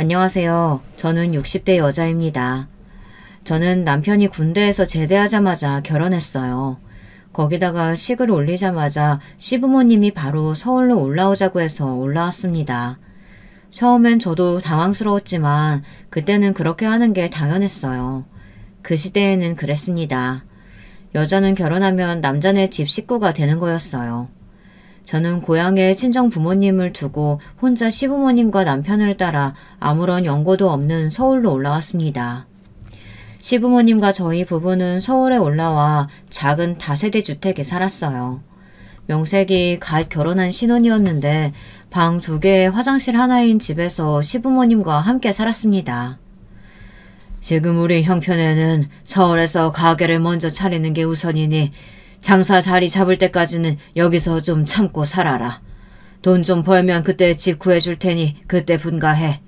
안녕하세요. 저는 60대 여자입니다. 저는 남편이 군대에서 제대하자마자 결혼했어요. 거기다가 식을 올리자마자 시부모님이 바로 서울로 올라오자고 해서 올라왔습니다. 처음엔 저도 당황스러웠지만 그때는 그렇게 하는 게 당연했어요. 그 시대에는 그랬습니다. 여자는 결혼하면 남자네 집 식구가 되는 거였어요. 저는 고향에 친정 부모님을 두고 혼자 시부모님과 남편을 따라 아무런 연고도 없는 서울로 올라왔습니다. 시부모님과 저희 부부는 서울에 올라와 작은 다세대 주택에 살았어요. 명색이 갓 결혼한 신혼이었는데 방 2개, 화장실 하나인 집에서 시부모님과 함께 살았습니다. 지금 우리 형편에는 서울에서 가게를 먼저 차리는 게 우선이니 장사 자리 잡을 때까지는 여기서 좀 참고 살아라. 돈 좀 벌면 그때 집 구해줄 테니 그때 분가해.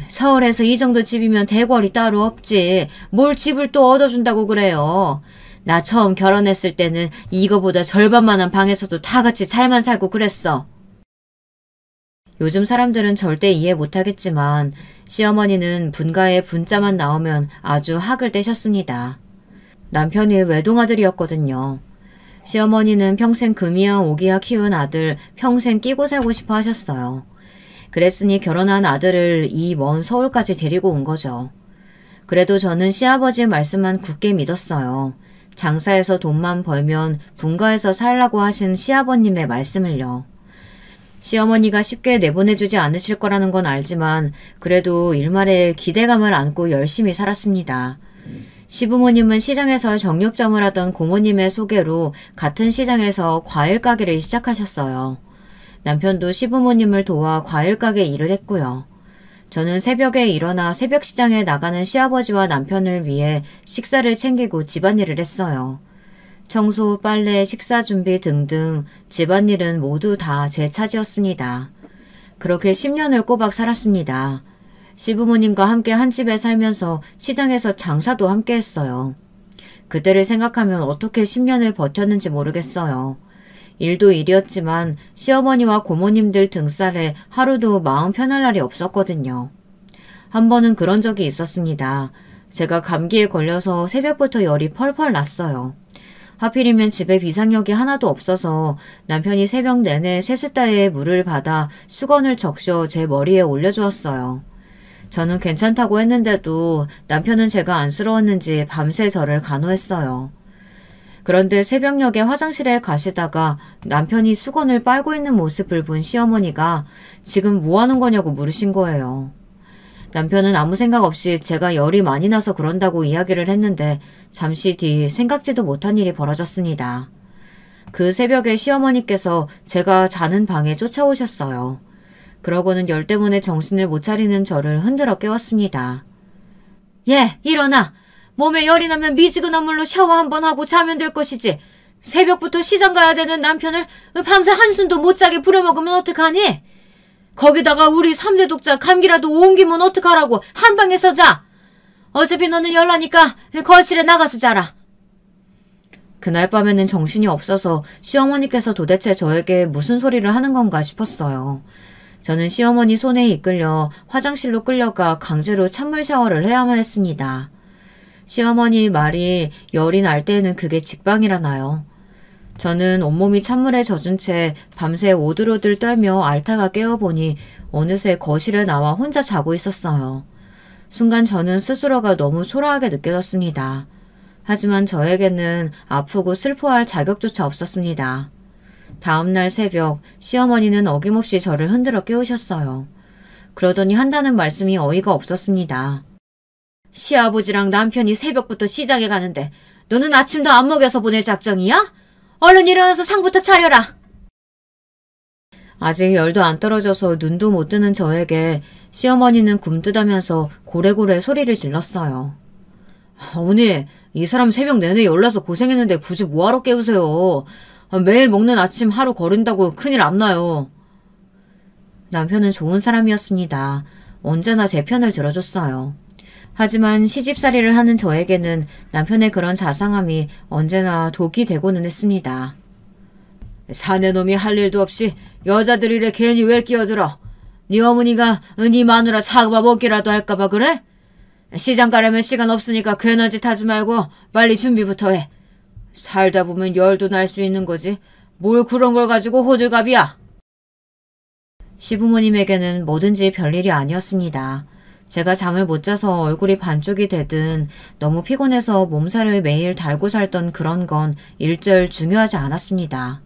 서울에서 이 정도 집이면 대궐이 따로 없지. 뭘 집을 또 얻어준다고 그래요. 나 처음 결혼했을 때는 이거보다 절반만한 방에서도 다 같이 잘만 살고 그랬어. 요즘 사람들은 절대 이해 못하겠지만 시어머니는 분가에 분자만 나오면 아주 학을 떼셨습니다. 남편이 외동아들이었거든요. 시어머니는 평생 금이야 오기야 키운 아들 평생 끼고 살고 싶어 하셨어요. 그랬으니 결혼한 아들을 이 먼 서울까지 데리고 온 거죠. 그래도 저는 시아버지의 말씀만 굳게 믿었어요. 장사해서 돈만 벌면 분가해서 살라고 하신 시아버님의 말씀을요. 시어머니가 쉽게 내보내주지 않으실 거라는 건 알지만 그래도 일말의 기대감을 안고 열심히 살았습니다. 시부모님은 시장에서 정육점을 하던 고모님의 소개로 같은 시장에서 과일 가게를 시작하셨어요. 남편도 시부모님을 도와 과일 가게 일을 했고요. 저는 새벽에 일어나 새벽 시장에 나가는 시아버지와 남편을 위해 식사를 챙기고 집안일을 했어요. 청소, 빨래, 식사 준비 등등 집안일은 모두 다 제 차지였습니다. 그렇게 10년을 꼬박 살았습니다. 시부모님과 함께 한 집에 살면서 시장에서 장사도 함께 했어요. 그때를 생각하면 어떻게 10년을 버텼는지 모르겠어요. 일도 일이었지만 시어머니와 고모님들 등살에 하루도 마음 편할 날이 없었거든요. 한 번은 그런 적이 있었습니다. 제가 감기에 걸려서 새벽부터 열이 펄펄 났어요. 하필이면 집에 비상약이 하나도 없어서 남편이 새벽 내내 세숫다에 물을 받아 수건을 적셔 제 머리에 올려주었어요. 저는 괜찮다고 했는데도 남편은 제가 안쓰러웠는지 밤새 저를 간호했어요. 그런데 새벽녘에 화장실에 가시다가 남편이 수건을 빨고 있는 모습을 본 시어머니가 지금 뭐 하는 거냐고 물으신 거예요. 남편은 아무 생각 없이 제가 열이 많이 나서 그런다고 이야기를 했는데 잠시 뒤 생각지도 못한 일이 벌어졌습니다. 그 새벽에 시어머니께서 제가 자는 방에 쫓아오셨어요. 그러고는 열 때문에 정신을 못 차리는 저를 흔들어 깨웠습니다. 예, 일어나! 몸에 열이 나면 미지근한 물로 샤워 한번 하고 자면 될 것이지. 새벽부터 시장 가야 되는 남편을 밤새 한숨도 못 자게 부려먹으면 어떡하니? 거기다가 우리 3대 독자 감기라도 옮기면 어떡하라고 한방에서 자. 어차피 너는 열 나니까 거실에 나가서 자라. 그날 밤에는 정신이 없어서 시어머니께서 도대체 저에게 무슨 소리를 하는 건가 싶었어요. 저는 시어머니 손에 이끌려 화장실로 끌려가 강제로 찬물 샤워를 해야만 했습니다. 시어머니 말이 열이 날 때에는 그게 직방이라나요. 저는 온몸이 찬물에 젖은 채 밤새 오들오들 떨며 앓다가 깨어보니 어느새 거실에 나와 혼자 자고 있었어요. 순간 저는 스스로가 너무 초라하게 느껴졌습니다. 하지만 저에게는 아프고 슬퍼할 자격조차 없었습니다. 다음날 새벽 시어머니는 어김없이 저를 흔들어 깨우셨어요. 그러더니 한다는 말씀이 어이가 없었습니다. 시아버지랑 남편이 새벽부터 시장에 가는데 너는 아침도 안 먹여서 보낼 작정이야? 얼른 일어나서 상부터 차려라. 아직 열도 안 떨어져서 눈도 못 뜨는 저에게 시어머니는 굼뜨다면서 고래고래 소리를 질렀어요. 어머니, 이 사람 새벽 내내 열나서 고생했는데 굳이 뭐하러 깨우세요. 매일 먹는 아침 하루 거른다고 큰일 안 나요. 남편은 좋은 사람이었습니다. 언제나 제 편을 들어줬어요. 하지만 시집살이를 하는 저에게는 남편의 그런 자상함이 언제나 독이 되고는 했습니다. 사내놈이 할 일도 없이 여자들 일에 괜히 왜 끼어들어. 네 어머니가 네 마누라 사과 먹기라도 할까봐 그래? 시장 가려면 시간 없으니까 괜한 짓 하지 말고 빨리 준비부터 해. 살다 보면 열도 날 수 있는 거지. 뭘 그런 걸 가지고 호들갑이야. 시부모님에게는 뭐든지 별일이 아니었습니다. 제가 잠을 못 자서 얼굴이 반쪽이 되든 너무 피곤해서 몸살을 매일 달고 살던 그런 건 일절 중요하지 않았습니다.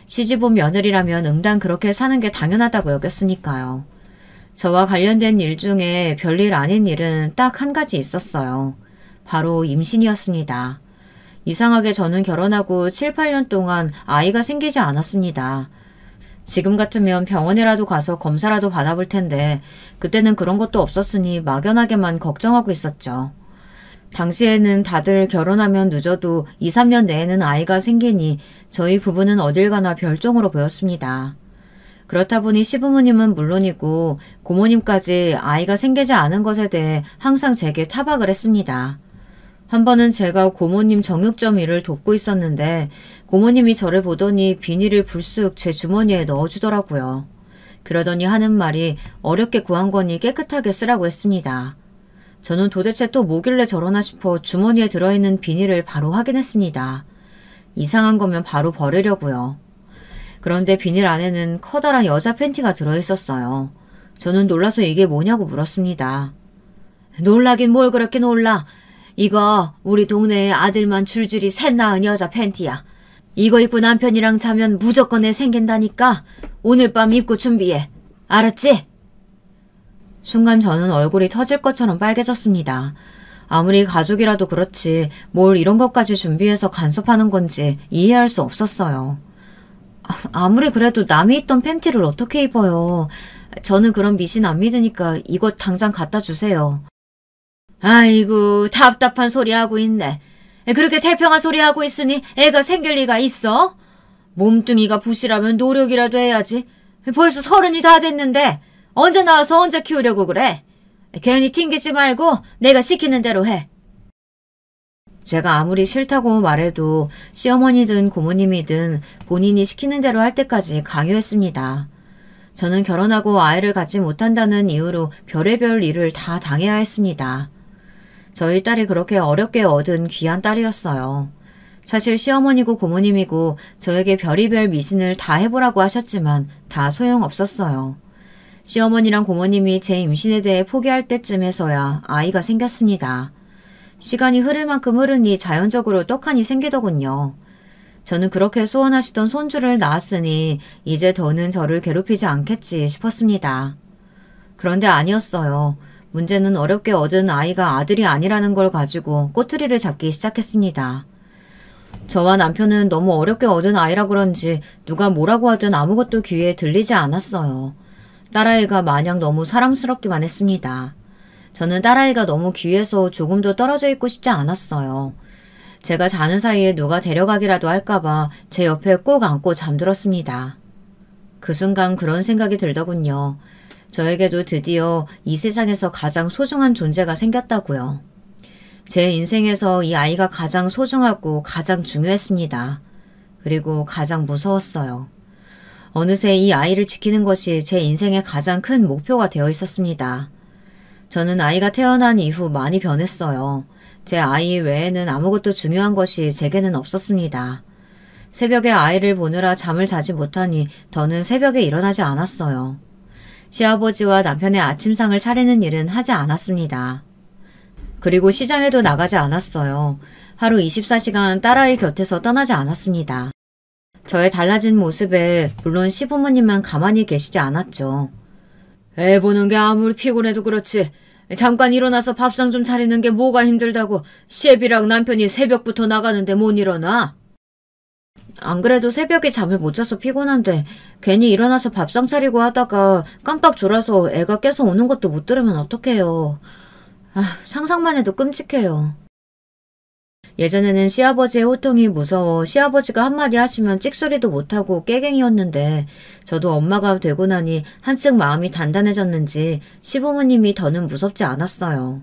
시집온 며느리라면 응당 그렇게 사는 게 당연하다고 여겼으니까요. 저와 관련된 일 중에 별일 아닌 일은 딱 한 가지 있었어요. 바로 임신이었습니다. 이상하게 저는 결혼하고 7, 8년 동안 아이가 생기지 않았습니다. 지금 같으면 병원이라도 가서 검사라도 받아볼 텐데 그때는 그런 것도 없었으니 막연하게만 걱정하고 있었죠. 당시에는 다들 결혼하면 늦어도 2, 3년 내에는 아이가 생기니 저희 부부는 어딜 가나 별종으로 보였습니다. 그렇다 보니 시부모님은 물론이고 고모님까지 아이가 생기지 않은 것에 대해 항상 제게 타박을 했습니다. 한 번은 제가 고모님 정육점 일을 돕고 있었는데 고모님이 저를 보더니 비닐을 불쑥 제 주머니에 넣어주더라고요. 그러더니 하는 말이 어렵게 구한 거니 깨끗하게 쓰라고 했습니다. 저는 도대체 또 뭐길래 저러나 싶어 주머니에 들어있는 비닐을 바로 확인했습니다. 이상한 거면 바로 버리려고요. 그런데 비닐 안에는 커다란 여자 팬티가 들어있었어요. 저는 놀라서 이게 뭐냐고 물었습니다. 놀라긴 뭘 그렇게 놀라. 이거 우리 동네에 아들만 줄줄이 셋 낳은 여자 팬티야. 이거 입고 남편이랑 자면 무조건 애 생긴다니까. 오늘 밤 입고 준비해. 알았지? 순간 저는 얼굴이 터질 것처럼 빨개졌습니다. 아무리 가족이라도 그렇지 뭘 이런 것까지 준비해서 간섭하는 건지 이해할 수 없었어요. 아무리 그래도 남이 입던 팬티를 어떻게 입어요. 저는 그런 미신 안 믿으니까 이것 당장 갖다 주세요. 아이고 답답한 소리 하고 있네. 그렇게 태평한 소리 하고 있으니 애가 생길 리가 있어? 몸뚱이가 부실하면 노력이라도 해야지. 벌써 30이 다 됐는데 언제 나와서 언제 키우려고 그래? 괜히 튕기지 말고 내가 시키는 대로 해. 제가 아무리 싫다고 말해도 시어머니든 고모님이든 본인이 시키는 대로 할 때까지 강요했습니다. 저는 결혼하고 아이를 갖지 못한다는 이유로 별의별 일을 다 당해야 했습니다. 저희 딸이 그렇게 어렵게 얻은 귀한 딸이었어요. 사실 시어머니고 고모님이고 저에게 별의별 미신을 다 해보라고 하셨지만 다 소용없었어요. 시어머니랑 고모님이 제 임신에 대해 포기할 때쯤에서야 아이가 생겼습니다. 시간이 흐를 만큼 흐르니 자연적으로 떡하니 생기더군요. 저는 그렇게 소원하시던 손주를 낳았으니 이제 더는 저를 괴롭히지 않겠지 싶었습니다. 그런데 아니었어요. 문제는 어렵게 얻은 아이가 아들이 아니라는 걸 가지고 꼬투리를 잡기 시작했습니다. 저와 남편은 너무 어렵게 얻은 아이라 그런지 누가 뭐라고 하든 아무것도 귀에 들리지 않았어요. 딸아이가 마냥 너무 사랑스럽기만 했습니다. 저는 딸아이가 너무 귀해서 조금도 떨어져 있고 싶지 않았어요. 제가 자는 사이에 누가 데려가기라도 할까봐 제 옆에 꼭 안고 잠들었습니다. 그 순간 그런 생각이 들더군요. 저에게도 드디어 이 세상에서 가장 소중한 존재가 생겼다고요. 제 인생에서 이 아이가 가장 소중하고 가장 중요했습니다. 그리고 가장 무서웠어요. 어느새 이 아이를 지키는 것이 제 인생의 가장 큰 목표가 되어 있었습니다. 저는 아이가 태어난 이후 많이 변했어요. 제 아이 외에는 아무것도 중요한 것이 제게는 없었습니다. 새벽에 아이를 보느라 잠을 자지 못하니 더는 새벽에 일어나지 않았어요. 시아버지와 남편의 아침상을 차리는 일은 하지 않았습니다. 그리고 시장에도 나가지 않았어요. 하루 24시간 딸아이 곁에서 떠나지 않았습니다. 저의 달라진 모습에 물론 시부모님만 가만히 계시지 않았죠. 애 보는 게 아무리 피곤해도 그렇지 잠깐 일어나서 밥상 좀 차리는 게 뭐가 힘들다고 시애비랑 남편이 새벽부터 나가는데 못 일어나? 안 그래도 새벽에 잠을 못 자서 피곤한데 괜히 일어나서 밥상 차리고 하다가 깜빡 졸아서 애가 깨서 우는 것도 못 들으면 어떡해요. 상상만 해도 끔찍해요. 예전에는 시아버지의 호통이 무서워 시아버지가 한마디 하시면 찍소리도 못하고 깨갱이었는데 저도 엄마가 되고 나니 한층 마음이 단단해졌는지 시부모님이 더는 무섭지 않았어요.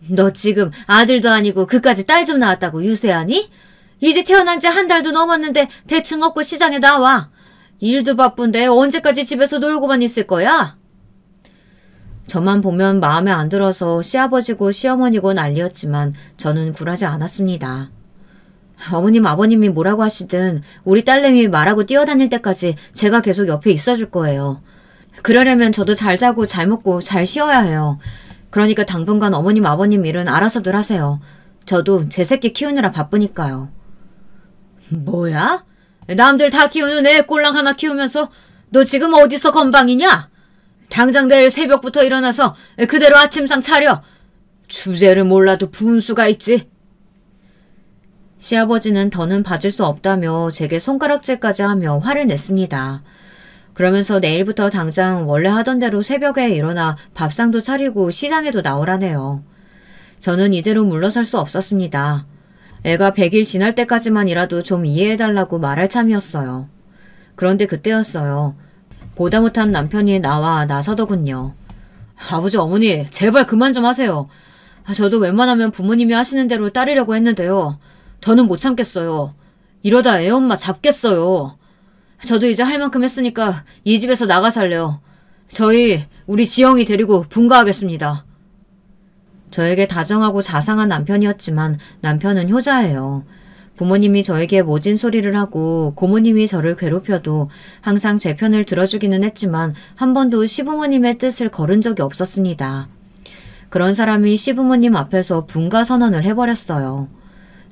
너 지금 아들도 아니고 그까지 딸 좀 낳았다고 유세하니? 이제 태어난 지 한 달도 넘었는데 대충 업고 시장에 나와. 일도 바쁜데 언제까지 집에서 놀고만 있을 거야? 저만 보면 마음에 안 들어서 시아버지고 시어머니고 난리였지만 저는 굴하지 않았습니다. 어머님 아버님이 뭐라고 하시든 우리 딸내미 말하고 뛰어다닐 때까지 제가 계속 옆에 있어줄 거예요. 그러려면 저도 잘 자고 잘 먹고 잘 쉬어야 해요. 그러니까 당분간 어머님 아버님 일은 알아서들 하세요. 저도 제 새끼 키우느라 바쁘니까요. 뭐야? 남들 다 키우는 애 꼴랑 하나 키우면서 너 지금 어디서 건방이냐? 당장 내일 새벽부터 일어나서 그대로 아침상 차려. 주제를 몰라도 분수가 있지. 시아버지는 더는 봐줄 수 없다며 제게 손가락질까지 하며 화를 냈습니다. 그러면서 내일부터 당장 원래 하던 대로 새벽에 일어나 밥상도 차리고 시장에도 나오라네요. 저는 이대로 물러설 수 없었습니다. 애가 100일 지날 때까지만이라도 좀 이해해달라고 말할 참이었어요. 그런데 그때였어요. 보다 못한 남편이 나와 나서더군요. 아버지 어머니 제발 그만 좀 하세요. 저도 웬만하면 부모님이 하시는 대로 따르려고 했는데요. 더는 못 참겠어요. 이러다 애 엄마 잡겠어요. 저도 이제 할 만큼 했으니까 이 집에서 나가 살래요. 우리 지영이 데리고 분가하겠습니다. 저에게 다정하고 자상한 남편이었지만 남편은 효자예요. 부모님이 저에게 모진 소리를 하고 고모님이 저를 괴롭혀도 항상 제 편을 들어주기는 했지만 한 번도 시부모님의 뜻을 거른 적이 없었습니다. 그런 사람이 시부모님 앞에서 분가 선언을 해버렸어요.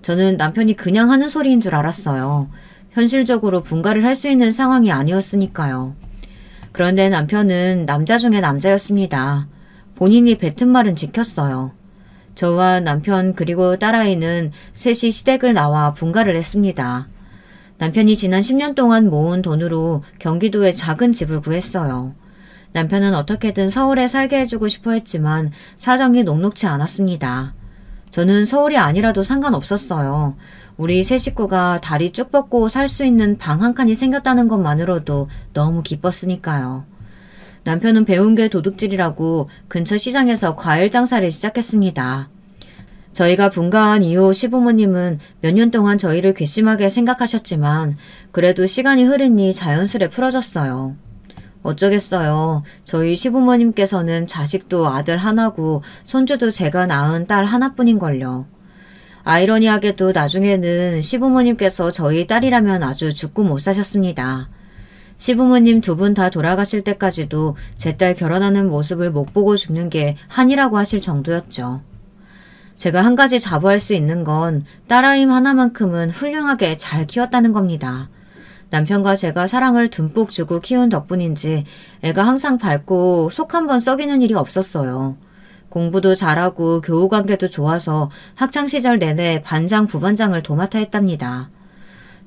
저는 남편이 그냥 하는 소리인 줄 알았어요. 현실적으로 분가를 할 수 있는 상황이 아니었으니까요. 그런데 남편은 남자 중에 남자였습니다. 본인이 뱉은 말은 지켰어요. 저와 남편 그리고 딸아이는 셋이 시댁을 나와 분가를 했습니다. 남편이 지난 10년 동안 모은 돈으로 경기도에 작은 집을 구했어요. 남편은 어떻게든 서울에 살게 해주고 싶어 했지만 사정이 녹록지 않았습니다. 저는 서울이 아니라도 상관없었어요. 우리 세 식구가 다리 쭉 뻗고 살 수 있는 방 한 칸이 생겼다는 것만으로도 너무 기뻤으니까요. 남편은 배운 게 도둑질이라고 근처 시장에서 과일 장사를 시작했습니다. 저희가 분가한 이후 시부모님은 몇 년 동안 저희를 괘씸하게 생각하셨지만 그래도 시간이 흐르니 자연스레 풀어졌어요. 어쩌겠어요. 저희 시부모님께서는 자식도 아들 하나고 손주도 제가 낳은 딸 하나뿐인걸요. 아이러니하게도 나중에는 시부모님께서 저희 딸이라면 아주 죽고 못 사셨습니다. 시부모님 두 분 다 돌아가실 때까지도 제 딸 결혼하는 모습을 못 보고 죽는 게 한이라고 하실 정도였죠. 제가 한 가지 자부할 수 있는 건 딸아이 하나만큼은 훌륭하게 잘 키웠다는 겁니다. 남편과 제가 사랑을 듬뿍 주고 키운 덕분인지 애가 항상 밝고 속 한번 썩이는 일이 없었어요. 공부도 잘하고 교우관계도 좋아서 학창시절 내내 반장, 부반장을 도맡아 했답니다.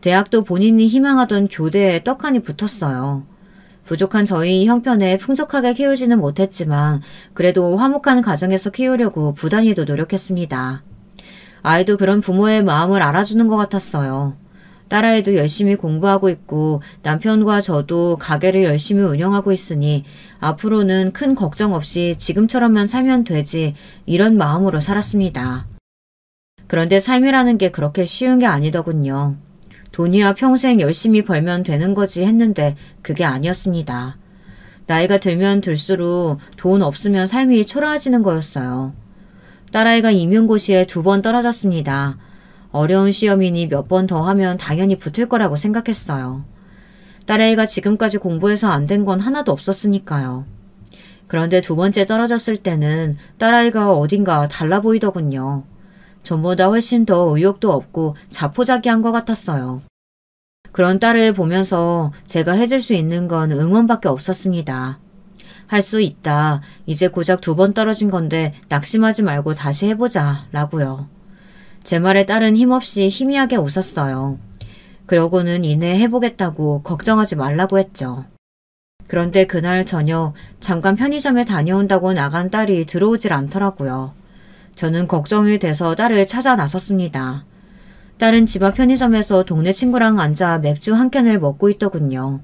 대학도 본인이 희망하던 교대에 떡하니 붙었어요. 부족한 저희 형편에 풍족하게 키우지는 못했지만 그래도 화목한 가정에서 키우려고 부단히도 노력했습니다. 아이도 그런 부모의 마음을 알아주는 것 같았어요. 딸아이도 열심히 공부하고 있고 남편과 저도 가게를 열심히 운영하고 있으니 앞으로는 큰 걱정 없이 지금처럼만 살면 되지 이런 마음으로 살았습니다. 그런데 삶이라는 게 그렇게 쉬운 게 아니더군요. 돈이야 평생 열심히 벌면 되는 거지 했는데 그게 아니었습니다. 나이가 들면 들수록 돈 없으면 삶이 초라해지는 거였어요. 딸아이가 임용고시에 2번 떨어졌습니다. 어려운 시험이니 몇 번 더 하면 당연히 붙을 거라고 생각했어요. 딸아이가 지금까지 공부해서 안 된 건 하나도 없었으니까요. 그런데 2번째 떨어졌을 때는 딸아이가 어딘가 달라 보이더군요. 전보다 훨씬 더 의욕도 없고 자포자기한 것 같았어요. 그런 딸을 보면서 제가 해줄 수 있는 건 응원밖에 없었습니다. 할 수 있다. 이제 고작 2번 떨어진 건데 낙심하지 말고 다시 해보자 라고요. 제 말에 딸은 힘없이 희미하게 웃었어요. 그러고는 이내 해보겠다고 걱정하지 말라고 했죠. 그런데 그날 저녁 잠깐 편의점에 다녀온다고 나간 딸이 들어오질 않더라고요. 저는 걱정이 돼서 딸을 찾아 나섰습니다. 딸은 집 앞 편의점에서 동네 친구랑 앉아 맥주 한 캔을 먹고 있더군요.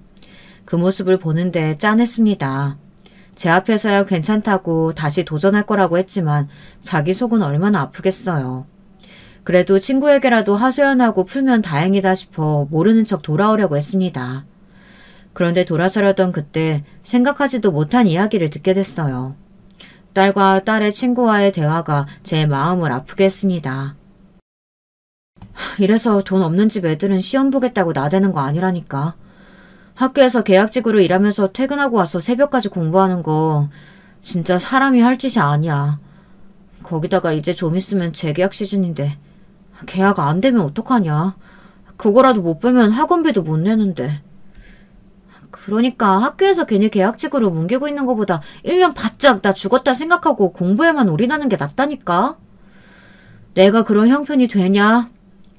그 모습을 보는데 짠했습니다. 제 앞에서야 괜찮다고 다시 도전할 거라고 했지만 자기 속은 얼마나 아프겠어요. 그래도 친구에게라도 하소연하고 풀면 다행이다 싶어 모르는 척 돌아오려고 했습니다. 그런데 돌아서려던 그때 생각하지도 못한 이야기를 듣게 됐어요. 딸과 딸의 친구와의 대화가 제 마음을 아프게 했습니다. 이래서 돈 없는 집 애들은 시험 보겠다고 나대는 거 아니라니까. 학교에서 계약직으로 일하면서 퇴근하고 와서 새벽까지 공부하는 거 진짜 사람이 할 짓이 아니야. 거기다가 이제 좀 있으면 재계약 시즌인데 계약 안 되면 어떡하냐. 그거라도 못 빼면 학원비도 못 내는데. 그러니까 학교에서 괜히 계약직으로 뭉개고 있는 것보다 1년 바짝 나 죽었다 생각하고 공부에만 올인하는 게 낫다니까. 내가 그런 형편이 되냐?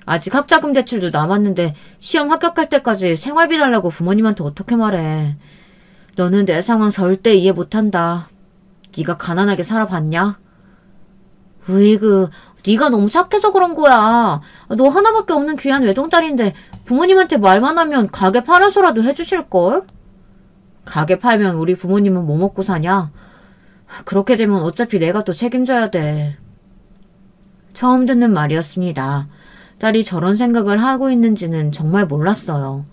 아직 학자금 대출도 남았는데 시험 합격할 때까지 생활비 달라고 부모님한테 어떻게 말해. 너는 내 상황 절대 이해 못한다. 네가 가난하게 살아봤냐? 으이그, 네가 너무 착해서 그런 거야. 너 하나밖에 없는 귀한 외동딸인데 부모님한테 말만 하면 가게 팔아서라도 해주실걸? 가게 팔면 우리 부모님은 뭐 먹고 사냐? 그렇게 되면 어차피 내가 또 책임져야 돼. 처음 듣는 말이었습니다. 딸이 저런 생각을 하고 있는지는 정말 몰랐어요.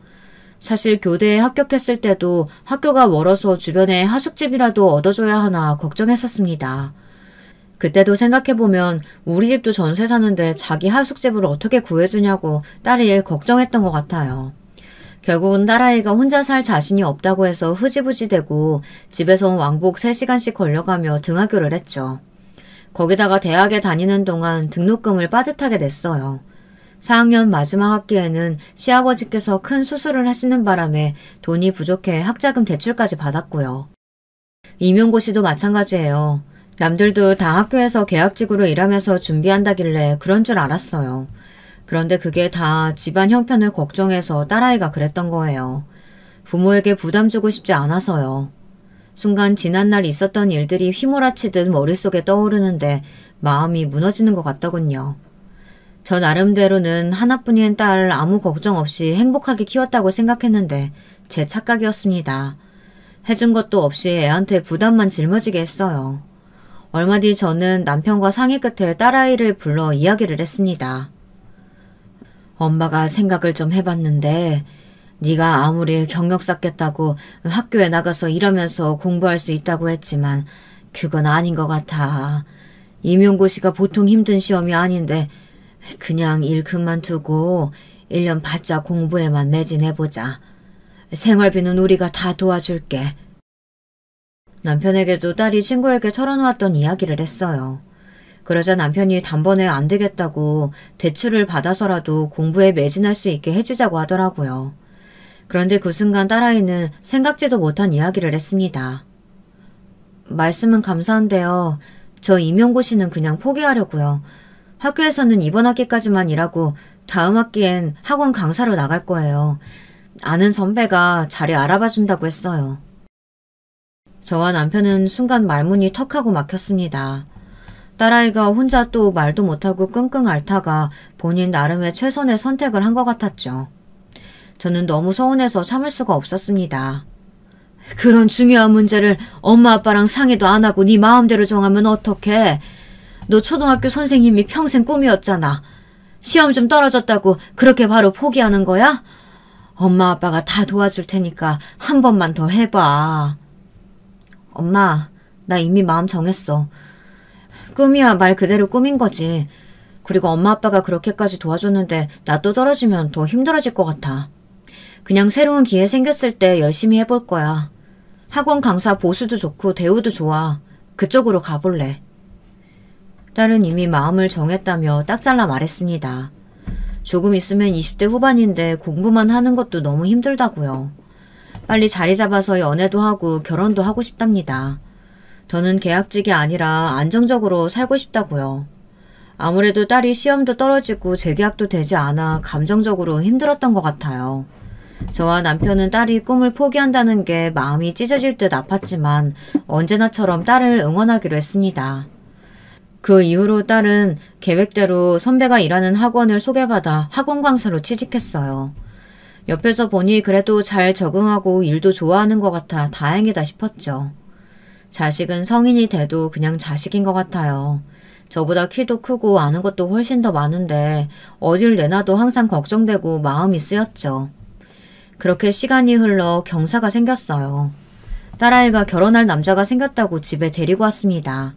사실 교대에 합격했을 때도 학교가 멀어서 주변에 하숙집이라도 얻어줘야 하나 걱정했었습니다. 그때도 생각해보면 우리 집도 전세 사는데 자기 하숙집을 어떻게 구해주냐고 딸이 걱정했던 것 같아요. 결국은 딸아이가 혼자 살 자신이 없다고 해서 흐지부지되고 집에서 왕복 3시간씩 걸려가며 등하교를 했죠. 거기다가 대학에 다니는 동안 등록금을 빠듯하게 냈어요. 4학년 마지막 학기에는 시아버지께서 큰 수술을 하시는 바람에 돈이 부족해 학자금 대출까지 받았고요. 임용고 씨도 마찬가지예요. 남들도 다 학교에서 계약직으로 일하면서 준비한다길래 그런 줄 알았어요. 그런데 그게 다 집안 형편을 걱정해서 딸아이가 그랬던 거예요. 부모에게 부담 주고 싶지 않아서요. 순간 지난날 있었던 일들이 휘몰아치듯 머릿속에 떠오르는데 마음이 무너지는 것 같더군요. 저 나름대로는 하나뿐인 딸 아무 걱정 없이 행복하게 키웠다고 생각했는데 제 착각이었습니다. 해준 것도 없이 애한테 부담만 짊어지게 했어요. 얼마 뒤 저는 남편과 상의 끝에 딸아이를 불러 이야기를 했습니다. 엄마가 생각을 좀 해봤는데 네가 아무리 경력 쌓겠다고 학교에 나가서 일하면서 공부할 수 있다고 했지만 그건 아닌 것 같아. 임용고시가 보통 힘든 시험이 아닌데 그냥 일 그만두고 1년 바짝 공부에만 매진해보자. 생활비는 우리가 다 도와줄게. 남편에게도 딸이 친구에게 털어놓았던 이야기를 했어요. 그러자 남편이 단번에 안 되겠다고 대출을 받아서라도 공부에 매진할 수 있게 해주자고 하더라고요. 그런데 그 순간 딸아이는 생각지도 못한 이야기를 했습니다. 말씀은 감사한데요. 저 임용고시는 그냥 포기하려고요. 학교에서는 이번 학기까지만 일하고 다음 학기엔 학원 강사로 나갈 거예요. 아는 선배가 자리 알아봐준다고 했어요. 저와 남편은 순간 말문이 턱하고 막혔습니다. 딸아이가 혼자 또 말도 못하고 끙끙 앓다가 본인 나름의 최선의 선택을 한 것 같았죠. 저는 너무 서운해서 참을 수가 없었습니다. 그런 중요한 문제를 엄마 아빠랑 상의도 안 하고 네 마음대로 정하면 어떡해. 너 초등학교 선생님이 평생 꿈이었잖아. 시험 좀 떨어졌다고 그렇게 바로 포기하는 거야? 엄마 아빠가 다 도와줄 테니까 한 번만 더 해봐. 엄마, 나 이미 마음 정했어. 꿈이야 말 그대로 꿈인 거지. 그리고 엄마 아빠가 그렇게까지 도와줬는데 나 또 떨어지면 더 힘들어질 것 같아. 그냥 새로운 기회 생겼을 때 열심히 해볼 거야. 학원 강사 보수도 좋고 대우도 좋아. 그쪽으로 가볼래. 딸은 이미 마음을 정했다며 딱 잘라 말했습니다. 조금 있으면 20대 후반인데 공부만 하는 것도 너무 힘들다고요. 빨리 자리 잡아서 연애도 하고 결혼도 하고 싶답니다. 저는 계약직이 아니라 안정적으로 살고 싶다고요. 아무래도 딸이 시험도 떨어지고 재계약도 되지 않아 감정적으로 힘들었던 것 같아요. 저와 남편은 딸이 꿈을 포기한다는 게 마음이 찢어질 듯 아팠지만 언제나처럼 딸을 응원하기로 했습니다. 그 이후로 딸은 계획대로 선배가 일하는 학원을 소개받아 학원 강사로 취직했어요. 옆에서 보니 그래도 잘 적응하고 일도 좋아하는 것 같아 다행이다 싶었죠. 자식은 성인이 돼도 그냥 자식인 것 같아요. 저보다 키도 크고 아는 것도 훨씬 더 많은데 어딜 내놔도 항상 걱정되고 마음이 쓰였죠. 그렇게 시간이 흘러 경사가 생겼어요. 딸아이가 결혼할 남자가 생겼다고 집에 데리고 왔습니다.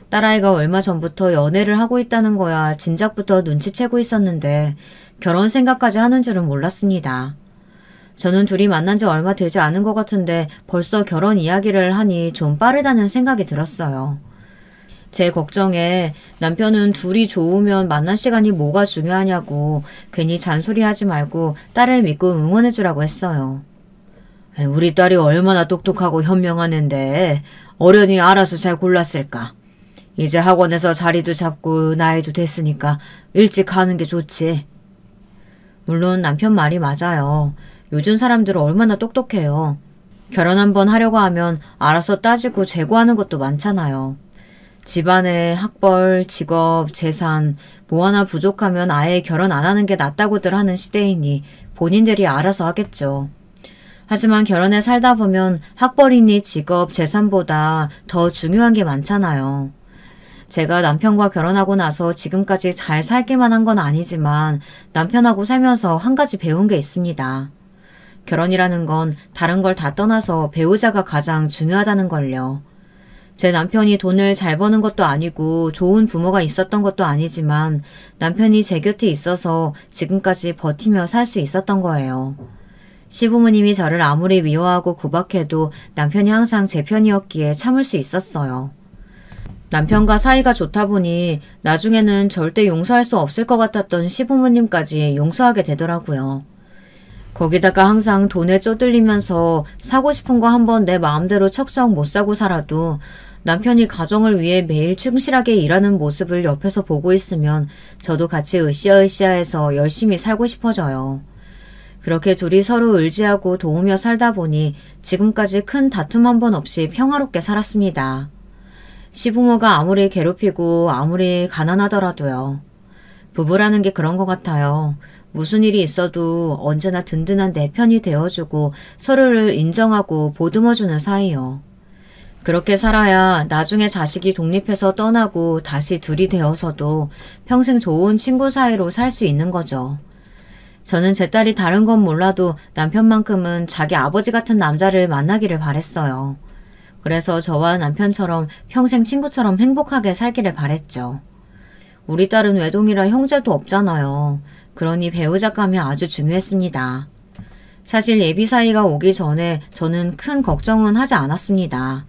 딸아이가 얼마 전부터 연애를 하고 있다는 거야 진작부터 눈치채고 있었는데 결혼 생각까지 하는 줄은 몰랐습니다. 저는 둘이 만난 지 얼마 되지 않은 것 같은데 벌써 결혼 이야기를 하니 좀 빠르다는 생각이 들었어요. 제 걱정에 남편은 둘이 좋으면 만날 시간이 뭐가 중요하냐고 괜히 잔소리하지 말고 딸을 믿고 응원해주라고 했어요. 우리 딸이 얼마나 똑똑하고 현명한 앤데 어련히 알아서 잘 골랐을까. 이제 학원에서 자리도 잡고 나이도 됐으니까 일찍 하는 게 좋지. 물론 남편 말이 맞아요. 요즘 사람들은 얼마나 똑똑해요. 결혼 한번 하려고 하면 알아서 따지고 재고하는 것도 많잖아요. 집안의 학벌, 직업, 재산 뭐 하나 부족하면 아예 결혼 안 하는 게 낫다고들 하는 시대이니 본인들이 알아서 하겠죠. 하지만 결혼에 살다 보면 학벌이니 직업, 재산보다 더 중요한 게 많잖아요. 제가 남편과 결혼하고 나서 지금까지 잘 살기만 한 건 아니지만 남편하고 살면서 한 가지 배운 게 있습니다. 결혼이라는 건 다른 걸 다 떠나서 배우자가 가장 중요하다는 걸요. 제 남편이 돈을 잘 버는 것도 아니고 좋은 부모가 있었던 것도 아니지만 남편이 제 곁에 있어서 지금까지 버티며 살 수 있었던 거예요. 시부모님이 저를 아무리 미워하고 구박해도 남편이 항상 제 편이었기에 참을 수 있었어요. 남편과 사이가 좋다 보니 나중에는 절대 용서할 수 없을 것 같았던 시부모님까지 용서하게 되더라고요. 거기다가 항상 돈에 쪼들리면서 사고 싶은 거 한번 내 마음대로 척척 못 사고 살아도 남편이 가정을 위해 매일 충실하게 일하는 모습을 옆에서 보고 있으면 저도 같이 으쌰으쌰해서 열심히 살고 싶어져요. 그렇게 둘이 서로 의지하고 도우며 살다 보니 지금까지 큰 다툼 한 번 없이 평화롭게 살았습니다. 시부모가 아무리 괴롭히고 아무리 가난하더라도요. 부부라는 게 그런 것 같아요. 무슨 일이 있어도 언제나 든든한 내 편이 되어주고 서로를 인정하고 보듬어주는 사이요. 그렇게 살아야 나중에 자식이 독립해서 떠나고 다시 둘이 되어서도 평생 좋은 친구 사이로 살 수 있는 거죠. 저는 제 딸이 다른 건 몰라도 남편만큼은 자기 아버지 같은 남자를 만나기를 바랬어요. 그래서 저와 남편처럼 평생 친구처럼 행복하게 살기를 바랬죠. 우리 딸은 외동이라 형제도 없잖아요. 그러니 배우자감이 아주 중요했습니다. 사실 예비 사이가 오기 전에 저는 큰 걱정은 하지 않았습니다.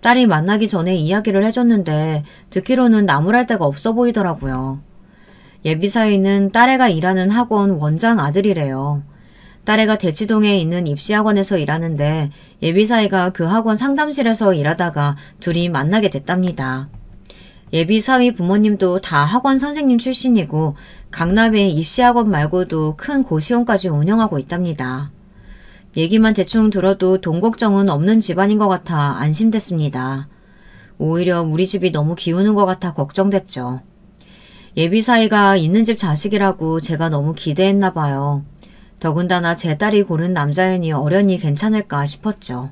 딸이 만나기 전에 이야기를 해줬는데 듣기로는 나무랄 데가 없어 보이더라고요. 예비 사이는 딸애가 일하는 학원 원장 아들이래요. 딸애가 대치동에 있는 입시학원에서 일하는데 예비 사이가 그 학원 상담실에서 일하다가 둘이 만나게 됐답니다. 예비 사위 부모님도 다 학원 선생님 출신이고 강남에 입시학원 말고도 큰 고시원까지 운영하고 있답니다. 얘기만 대충 들어도 돈 걱정은 없는 집안인 것 같아 안심됐습니다. 오히려 우리 집이 너무 기우는 것 같아 걱정됐죠. 예비 사이가 있는 집 자식이라고 제가 너무 기대했나 봐요. 더군다나 제 딸이 고른 남자애니 어련히 괜찮을까 싶었죠.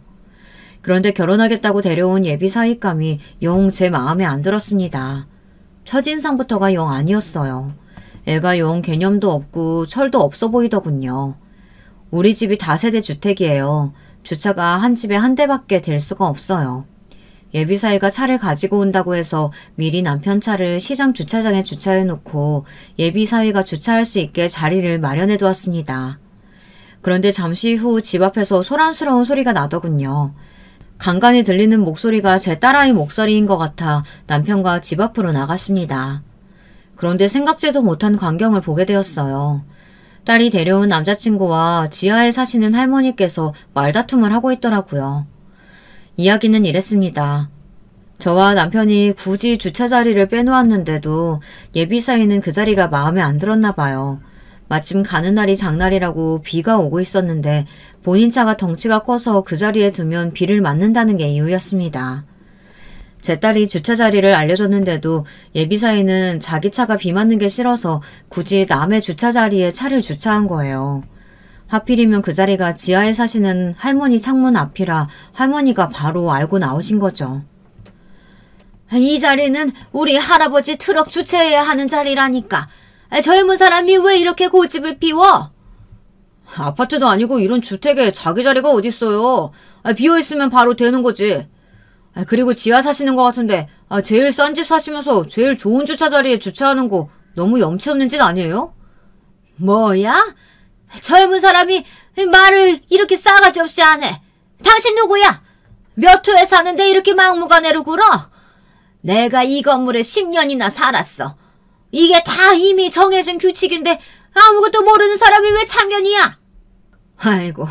그런데 결혼하겠다고 데려온 예비 사위감이 영 제 마음에 안 들었습니다. 첫인상부터가 영 아니었어요. 애가 영 개념도 없고 철도 없어 보이더군요. 우리 집이 다세대 주택이에요. 주차가 한 집에 한 대밖에 될 수가 없어요. 예비 사위가 차를 가지고 온다고 해서 미리 남편 차를 시장 주차장에 주차해놓고 예비 사위가 주차할 수 있게 자리를 마련해 두었습니다. 그런데 잠시 후 집 앞에서 소란스러운 소리가 나더군요. 간간히 들리는 목소리가 제 딸아이 목소리인 것 같아 남편과 집 앞으로 나갔습니다. 그런데 생각지도 못한 광경을 보게 되었어요. 딸이 데려온 남자친구와 지하에 사시는 할머니께서 말다툼을 하고 있더라고요. 이야기는 이랬습니다. 저와 남편이 굳이 주차 자리를 빼놓았는데도 예비 사위는 그 자리가 마음에 안 들었나 봐요. 마침 가는 날이 장날이라고 비가 오고 있었는데 본인 차가 덩치가 커서 그 자리에 두면 비를 맞는다는 게 이유였습니다. 제 딸이 주차 자리를 알려줬는데도 예비 사위는 자기 차가 비 맞는 게 싫어서 굳이 남의 주차 자리에 차를 주차한 거예요. 하필이면 그 자리가 지하에 사시는 할머니 창문 앞이라 할머니가 바로 알고 나오신 거죠. 이 자리는 우리 할아버지 트럭 주차해야 하는 자리라니까. 젊은 사람이 왜 이렇게 고집을 피워? 아파트도 아니고 이런 주택에 자기 자리가 어딨어요. 비어있으면 바로 되는 거지. 그리고 지하 사시는 것 같은데 제일 싼 집 사시면서 제일 좋은 주차 자리에 주차하는 거 너무 염치 없는 짓 아니에요? 뭐야? 젊은 사람이 말을 이렇게 싸가지 없이 안 해. 당신 누구야? 몇 호에 사는데 이렇게 막무가내로 굴어? 내가 이 건물에 10년이나 살았어. 이게 다 이미 정해진 규칙인데 아무것도 모르는 사람이 왜 참견이야? 아이고,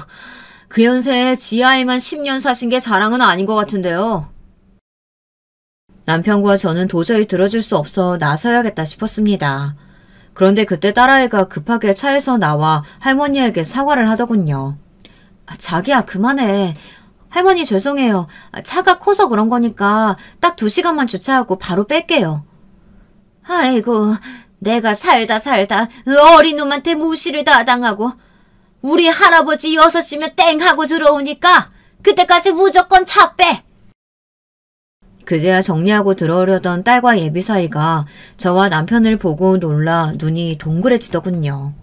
그 연세에 지하에만 10년 사신 게 자랑은 아닌 것 같은데요. 남편과 저는 도저히 들어줄 수 없어 나서야겠다 싶었습니다. 그런데 그때 딸아이가 급하게 차에서 나와 할머니에게 사과를 하더군요. 자기야, 그만해. 할머니 죄송해요. 차가 커서 그런 거니까 딱 2시간만 주차하고 바로 뺄게요. 아이고, 내가 살다 어린 놈한테 무시를 다 당하고 우리 할아버지 6시면 땡 하고 들어오니까 그때까지 무조건 차 빼. 그제야 정리하고 들어오려던 딸과 예비 사이가 저와 남편을 보고 놀라 눈이 동그래지더군요.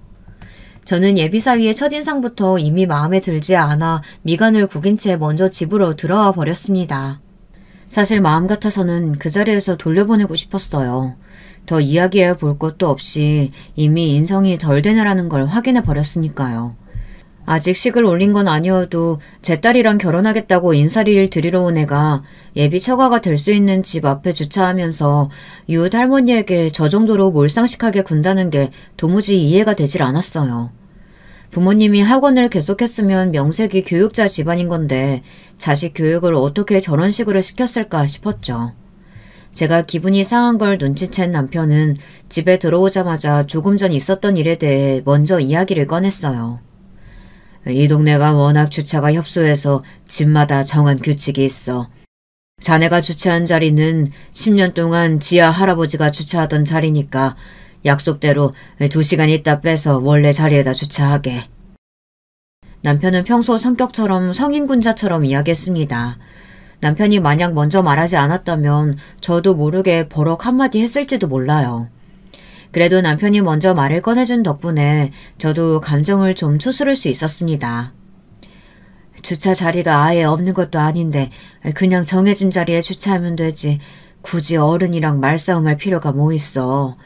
저는 예비 사위의 첫인상부터 이미 마음에 들지 않아 미간을 구긴 채 먼저 집으로 들어와 버렸습니다. 사실 마음 같아서는 그 자리에서 돌려보내고 싶었어요. 더 이야기해 볼 것도 없이 이미 인성이 덜 되느라는 걸 확인해 버렸으니까요. 아직 식을 올린 건 아니어도 제 딸이랑 결혼하겠다고 인사리를 드리러 온 애가 예비 처가가 될 수 있는 집 앞에 주차하면서 이웃 할머니에게 저 정도로 몰상식하게 군다는 게 도무지 이해가 되질 않았어요. 부모님이 학원을 계속했으면 명색이 교육자 집안인 건데 자식 교육을 어떻게 저런 식으로 시켰을까 싶었죠. 제가 기분이 상한 걸 눈치챈 남편은 집에 들어오자마자 조금 전 있었던 일에 대해 먼저 이야기를 꺼냈어요. 이 동네가 워낙 주차가 협소해서 집마다 정한 규칙이 있어. 자네가 주차한 자리는 10년 동안 지하 할아버지가 주차하던 자리니까 약속대로 2시간 있다 빼서 원래 자리에다 주차하게. 남편은 평소 성격처럼 성인군자처럼 이야기했습니다. 남편이 만약 먼저 말하지 않았다면 저도 모르게 버럭 한마디 했을지도 몰라요. 그래도 남편이 먼저 말을 꺼내준 덕분에 저도 감정을 좀 추스를 수 있었습니다. 주차 자리가 아예 없는 것도 아닌데 그냥 정해진 자리에 주차하면 되지. 굳이 어른이랑 말싸움할 필요가 뭐 있어.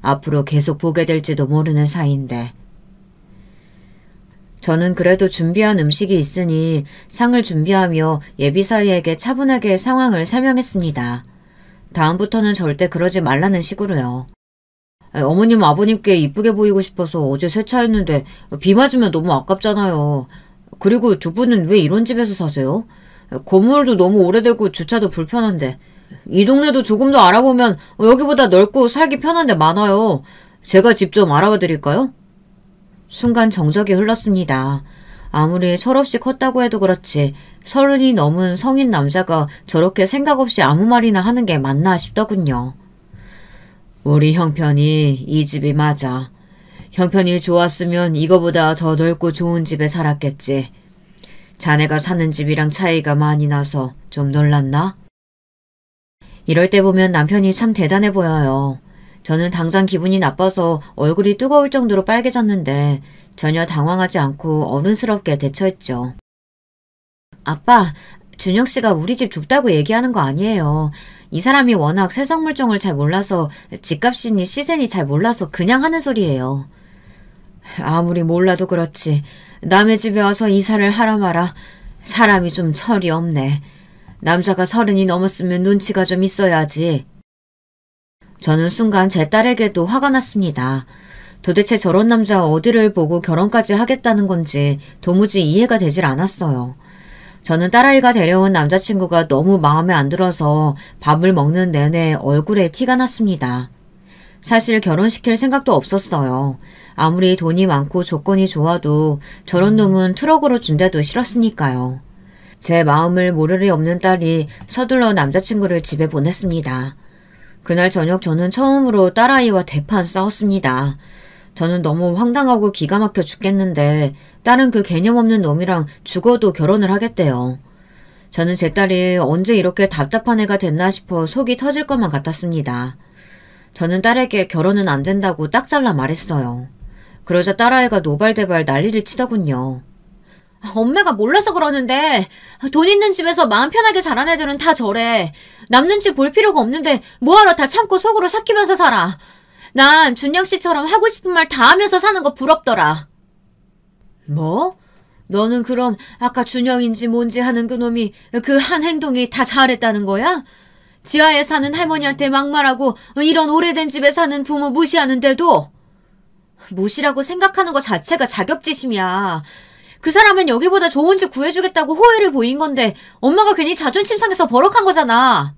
앞으로 계속 보게 될지도 모르는 사이인데. 저는 그래도 준비한 음식이 있으니 상을 준비하며 예비사위에게 차분하게 상황을 설명했습니다. 다음부터는 절대 그러지 말라는 식으로요. 어머님 아버님께 이쁘게 보이고 싶어서 어제 세차했는데 비 맞으면 너무 아깝잖아요. 그리고 두 분은 왜 이런 집에서 사세요? 건물도 너무 오래되고 주차도 불편한데. 이 동네도 조금 더 알아보면 여기보다 넓고 살기 편한 데 많아요. 제가 집 좀 알아봐 드릴까요? 순간 정적이 흘렀습니다. 아무리 철없이 컸다고 해도 그렇지 30이 넘은 성인 남자가 저렇게 생각 없이 아무 말이나 하는 게 맞나 싶더군요. 우리 형편이 이 집이 맞아. 형편이 좋았으면 이거보다 더 넓고 좋은 집에 살았겠지. 자네가 사는 집이랑 차이가 많이 나서 좀 놀랐나? 이럴 때 보면 남편이 참 대단해 보여요. 저는 당장 기분이 나빠서 얼굴이 뜨거울 정도로 빨개졌는데 전혀 당황하지 않고 어른스럽게 대처했죠. 아빠, 준혁 씨가 우리 집 좁다고 얘기하는 거 아니에요. 이 사람이 워낙 세상 물정을 잘 몰라서 집값이니 시세니 잘 몰라서 그냥 하는 소리예요. 아무리 몰라도 그렇지. 남의 집에 와서 이사를 하라 마라. 사람이 좀 철이 없네. 남자가 30이 넘었으면 눈치가 좀 있어야지. 저는 순간 제 딸에게도 화가 났습니다. 도대체 저런 남자 어디를 보고 결혼까지 하겠다는 건지 도무지 이해가 되질 않았어요. 저는 딸아이가 데려온 남자친구가 너무 마음에 안 들어서 밥을 먹는 내내 얼굴에 티가 났습니다. 사실 결혼시킬 생각도 없었어요. 아무리 돈이 많고 조건이 좋아도 저런 놈은 트럭으로 준대도 싫었으니까요. 제 마음을 모를 리 없는 딸이 서둘러 남자친구를 집에 보냈습니다. 그날 저녁 저는 처음으로 딸아이와 대판 싸웠습니다. 저는 너무 황당하고 기가 막혀 죽겠는데 딸은 그 개념 없는 놈이랑 죽어도 결혼을 하겠대요. 저는 제 딸이 언제 이렇게 답답한 애가 됐나 싶어 속이 터질 것만 같았습니다. 저는 딸에게 결혼은 안 된다고 딱 잘라 말했어요. 그러자 딸아이가 노발대발 난리를 치더군요. 엄마가 몰라서 그러는데 돈 있는 집에서 마음 편하게 자란 애들은 다 저래. 남 눈치 볼 필요가 없는데 뭐하러 다 참고 속으로 삭히면서 살아. 난 준영 씨처럼 하고 싶은 말 다 하면서 사는 거 부럽더라. 뭐? 너는 그럼 아까 준영인지 뭔지 하는 그놈이 그 한 행동이 다 잘했다는 거야? 지하에 사는 할머니한테 막말하고 이런 오래된 집에 사는 부모 무시하는데도? 무시라고 생각하는 것 자체가 자격지심이야. 그 사람은 여기보다 좋은 집 구해주겠다고 호의를 보인 건데 엄마가 괜히 자존심 상해서 버럭한 거잖아.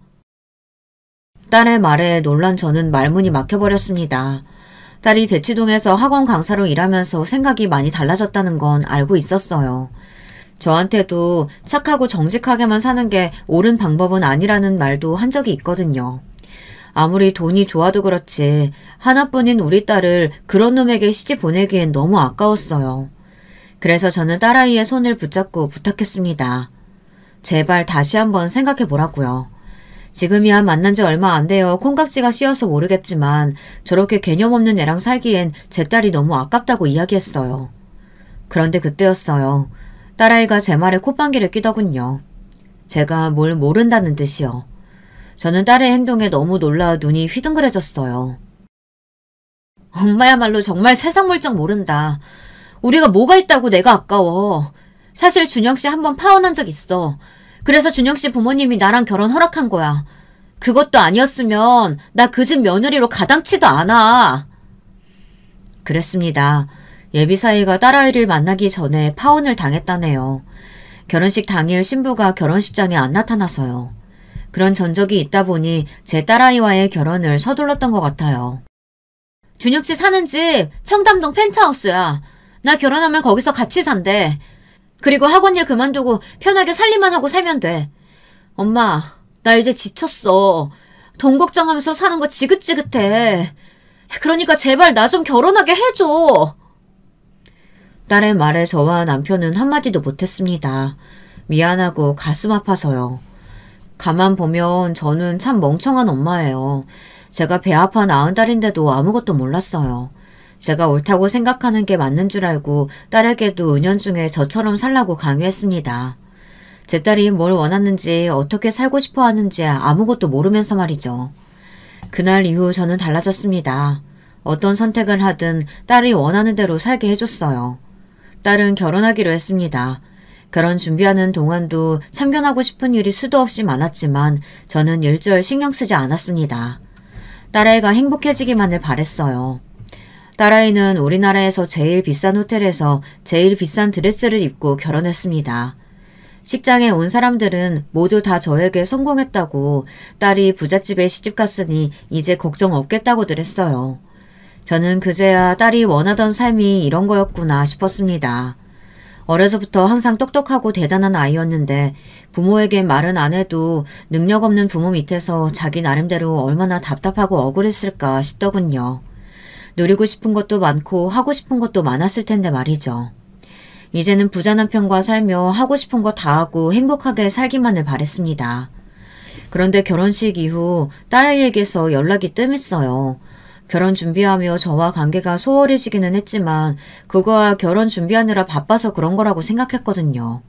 딸의 말에 놀란 저는 말문이 막혀버렸습니다. 딸이 대치동에서 학원 강사로 일하면서 생각이 많이 달라졌다는 건 알고 있었어요. 저한테도 착하고 정직하게만 사는 게 옳은 방법은 아니라는 말도 한 적이 있거든요. 아무리 돈이 좋아도 그렇지 하나뿐인 우리 딸을 그런 놈에게 시집 보내기엔 너무 아까웠어요. 그래서 저는 딸아이의 손을 붙잡고 부탁했습니다. 제발 다시 한번 생각해 보라고요. 지금이야 만난 지 얼마 안 돼요. 콩깍지가 씌어서 모르겠지만 저렇게 개념 없는 애랑 살기엔 제 딸이 너무 아깝다고 이야기했어요. 그런데 그때였어요. 딸아이가 제 말에 콧방귀를 뀌더군요. 제가 뭘 모른다는 듯이요. 저는 딸의 행동에 너무 놀라 눈이 휘둥그레졌어요. 엄마야말로 정말 세상 물정 모른다. 우리가 뭐가 있다고 내가 아까워. 사실 준영씨 한번 파혼한 적 있어. 그래서 준영씨 부모님이 나랑 결혼 허락한 거야. 그것도 아니었으면 나 그 집 며느리로 가당치도 않아. 그랬습니다. 예비사위가 딸아이를 만나기 전에 파혼을 당했다네요. 결혼식 당일 신부가 결혼식장에 안 나타나서요. 그런 전적이 있다 보니 제 딸아이와의 결혼을 서둘렀던 것 같아요. 준혁씨 사는 집 청담동 펜트하우스야. 나 결혼하면 거기서 같이 산대. 그리고 학원일 그만두고 편하게 살림만 하고 살면 돼. 엄마, 나 이제 지쳤어. 돈 걱정하면서 사는 거 지긋지긋해. 그러니까 제발 나 좀 결혼하게 해줘. 딸의 말에 저와 남편은 한마디도 못했습니다. 미안하고 가슴 아파서요. 가만 보면 저는 참 멍청한 엄마예요. 제가 배 아파 낳은 딸인데도 아무것도 몰랐어요. 제가 옳다고 생각하는 게 맞는 줄 알고 딸에게도 은연중에 저처럼 살라고 강요했습니다. 제 딸이 뭘 원하는지 어떻게 살고 싶어 하는지 아무것도 모르면서 말이죠. 그날 이후 저는 달라졌습니다. 어떤 선택을 하든 딸이 원하는 대로 살게 해줬어요. 딸은 결혼하기로 했습니다. 결혼 준비하는 동안도 참견하고 싶은 일이 수도 없이 많았지만 저는 일절 신경 쓰지 않았습니다. 딸아이가 행복해지기만을 바랬어요. 딸아이는 우리나라에서 제일 비싼 호텔에서 제일 비싼 드레스를 입고 결혼했습니다. 식장에 온 사람들은 모두 다 저에게 성공했다고 딸이 부잣집에 시집갔으니 이제 걱정 없겠다고들 했어요. 저는 그제야 딸이 원하던 삶이 이런 거였구나 싶었습니다. 어려서부터 항상 똑똑하고 대단한 아이였는데 부모에게 말은 안 해도 능력 없는 부모 밑에서 자기 나름대로 얼마나 답답하고 억울했을까 싶더군요. 누리고 싶은 것도 많고 하고 싶은 것도 많았을 텐데 말이죠. 이제는 부자 남편과 살며 하고 싶은 거 다 하고 행복하게 살기만을 바랬습니다. 그런데 결혼식 이후 딸아이에게서 연락이 뜸했어요. 결혼 준비하며 저와 관계가 소홀해지기는 했지만 그거와 결혼 준비하느라 바빠서 그런 거라고 생각했거든요.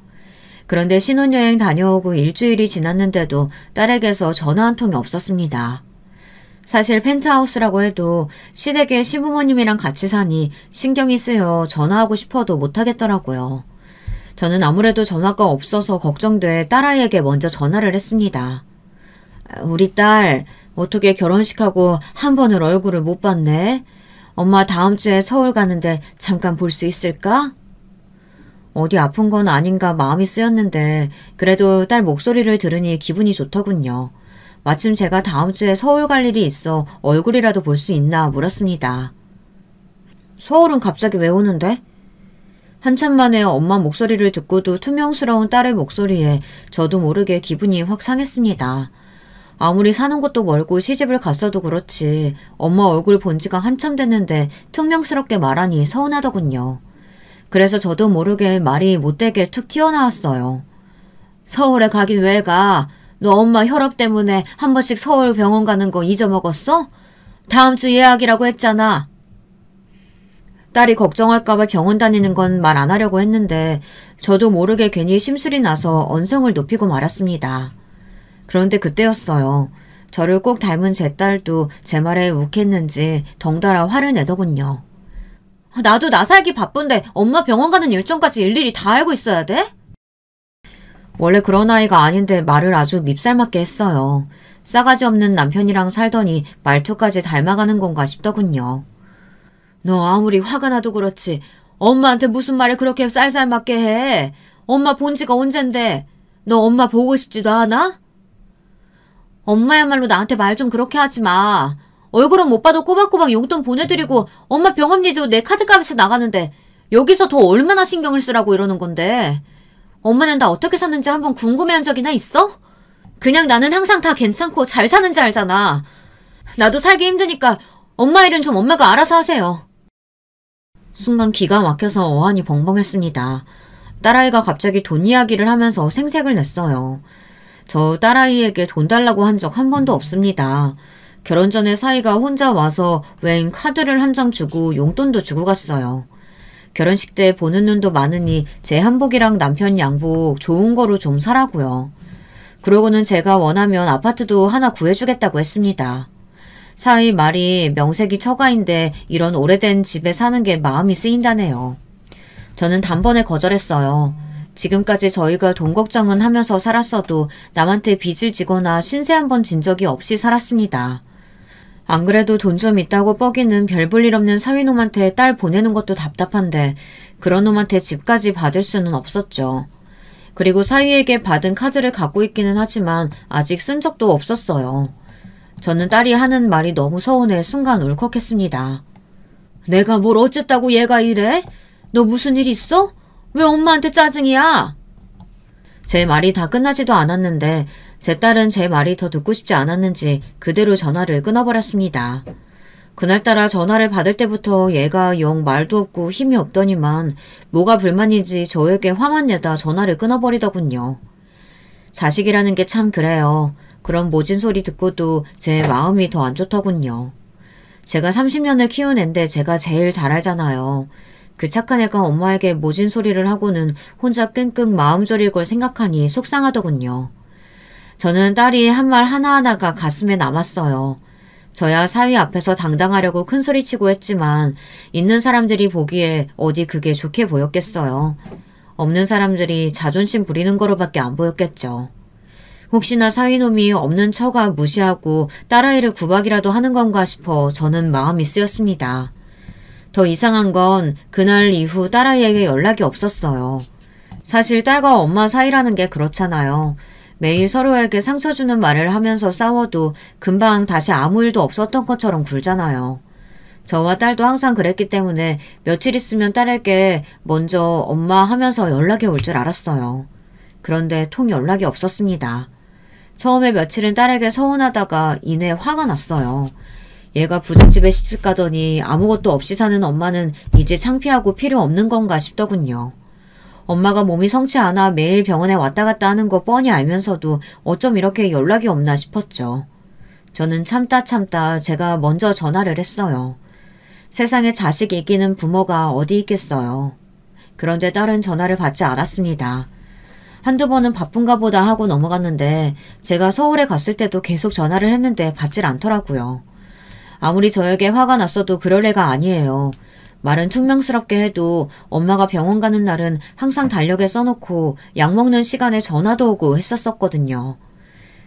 그런데 신혼여행 다녀오고 일주일이 지났는데도 딸에게서 전화 한 통이 없었습니다. 사실 펜트하우스라고 해도 시댁에 시부모님이랑 같이 사니 신경이 쓰여 전화하고 싶어도 못하겠더라고요. 저는 아무래도 전화가 없어서 걱정돼 딸아이에게 먼저 전화를 했습니다. 우리 딸 어떻게 결혼식하고 한 번을 얼굴을 못 봤네? 엄마 다음 주에 서울 가는데 잠깐 볼 수 있을까? 어디 아픈 건 아닌가 마음이 쓰였는데 그래도 딸 목소리를 들으니 기분이 좋더군요. 마침 제가 다음 주에 서울 갈 일이 있어 얼굴이라도 볼 수 있나 물었습니다. 서울은 갑자기 왜 오는데? 한참 만에 엄마 목소리를 듣고도 투명스러운 딸의 목소리에 저도 모르게 기분이 확 상했습니다. 아무리 사는 곳도 멀고 시집을 갔어도 그렇지 엄마 얼굴 본 지가 한참 됐는데 퉁명스럽게 말하니 서운하더군요. 그래서 저도 모르게 말이 못되게 툭 튀어나왔어요. 서울에 가긴 왜 가? 너 엄마 혈압 때문에 한 번씩 서울 병원 가는 거 잊어먹었어? 다음 주 예약이라고 했잖아. 딸이 걱정할까봐 병원 다니는 건 말 안 하려고 했는데 저도 모르게 괜히 심술이 나서 언성을 높이고 말았습니다. 그런데 그때였어요. 저를 꼭 닮은 제 딸도 제 말에 욱했는지 덩달아 화를 내더군요. 나도 나 살기 바쁜데 엄마 병원 가는 일정까지 일일이 다 알고 있어야 돼? 원래 그런 아이가 아닌데 말을 아주 밉살맞게 했어요. 싸가지 없는 남편이랑 살더니 말투까지 닮아가는 건가 싶더군요. 너 아무리 화가 나도 그렇지 엄마한테 무슨 말을 그렇게 쌀쌀맞게 해. 엄마 본 지가 언젠데. 너 엄마 보고 싶지도 않아? 엄마야말로 나한테 말 좀 그렇게 하지 마. 얼굴은 못 봐도 꼬박꼬박 용돈 보내드리고 엄마 병원비도 내 카드값에서 나가는데 여기서 더 얼마나 신경을 쓰라고 이러는 건데. 엄마는 나 어떻게 사는지 한번 궁금해한 적이나 있어? 그냥 나는 항상 다 괜찮고 잘 사는지 알잖아. 나도 살기 힘드니까 엄마 일은 좀 엄마가 알아서 하세요. 순간 기가 막혀서 어안이 벙벙했습니다. 딸아이가 갑자기 돈 이야기를 하면서 생색을 냈어요. 저 딸아이에게 돈 달라고 한 적 한 번도 없습니다. 결혼 전에 사이가 혼자 와서 웬 카드를 한 장 주고 용돈도 주고 갔어요. 결혼식 때 보는 눈도 많으니 제 한복이랑 남편 양복 좋은 거로 좀 사라고요. 그러고는 제가 원하면 아파트도 하나 구해주겠다고 했습니다. 사위 말이 명색이 처가인데 이런 오래된 집에 사는 게 마음이 쓰인다네요. 저는 단번에 거절했어요. 지금까지 저희가 돈 걱정은 하면서 살았어도 남한테 빚을 지거나 신세 한 번 진 적이 없이 살았습니다. 안 그래도 돈 좀 있다고 뻐기는 별 볼 일 없는 사위놈한테 딸 보내는 것도 답답한데 그런 놈한테 집까지 받을 수는 없었죠. 그리고 사위에게 받은 카드를 갖고 있기는 하지만 아직 쓴 적도 없었어요. 저는 딸이 하는 말이 너무 서운해 순간 울컥했습니다. 내가 뭘 어쨌다고 얘가 이래? 너 무슨 일 있어? 왜 엄마한테 짜증이야? 제 말이 다 끝나지도 않았는데 제 딸은 제 말이 더 듣고 싶지 않았는지 그대로 전화를 끊어버렸습니다. 그날따라 전화를 받을 때부터 얘가 영 말도 없고 힘이 없더니만 뭐가 불만인지 저에게 화만 내다 전화를 끊어버리더군요. 자식이라는 게 참 그래요. 그런 모진 소리 듣고도 제 마음이 더 안 좋더군요. 제가 30년을 키운 앤데 제가 제일 잘 알잖아요. 그 착한 애가 엄마에게 모진 소리를 하고는 혼자 끙끙 마음 졸일 걸 생각하니 속상하더군요. 저는 딸이 한 말 하나하나가 가슴에 남았어요. 저야 사위 앞에서 당당하려고 큰 소리치고 했지만 있는 사람들이 보기에 어디 그게 좋게 보였겠어요. 없는 사람들이 자존심 부리는 거로밖에 안 보였겠죠. 혹시나 사위놈이 없는 처가 무시하고 딸아이를 구박이라도 하는 건가 싶어 저는 마음이 쓰였습니다. 더 이상한 건 그날 이후 딸아이에게 연락이 없었어요. 사실 딸과 엄마 사이라는 게 그렇잖아요. 매일 서로에게 상처 주는 말을 하면서 싸워도 금방 다시 아무 일도 없었던 것처럼 굴잖아요. 저와 딸도 항상 그랬기 때문에 며칠 있으면 딸에게 먼저 엄마 하면서 연락이 올 줄 알았어요. 그런데 통 연락이 없었습니다. 처음에 며칠은 딸에게 서운하다가 이내 화가 났어요. 얘가 부잣집에 시집 가더니 아무것도 없이 사는 엄마는 이제 창피하고 필요 없는 건가 싶더군요. 엄마가 몸이 성치 않아 매일 병원에 왔다 갔다 하는 거 뻔히 알면서도 어쩜 이렇게 연락이 없나 싶었죠. 저는 참다 제가 먼저 전화를 했어요. 세상에 자식 이기는 부모가 어디 있겠어요. 그런데 딸은 전화를 받지 않았습니다. 한두 번은 바쁜가 보다 하고 넘어갔는데 제가 서울에 갔을 때도 계속 전화를 했는데 받질 않더라고요. 아무리 저에게 화가 났어도 그럴 애가 아니에요. 말은 퉁명스럽게 해도 엄마가 병원 가는 날은 항상 달력에 써놓고 약 먹는 시간에 전화도 오고 했었거든요.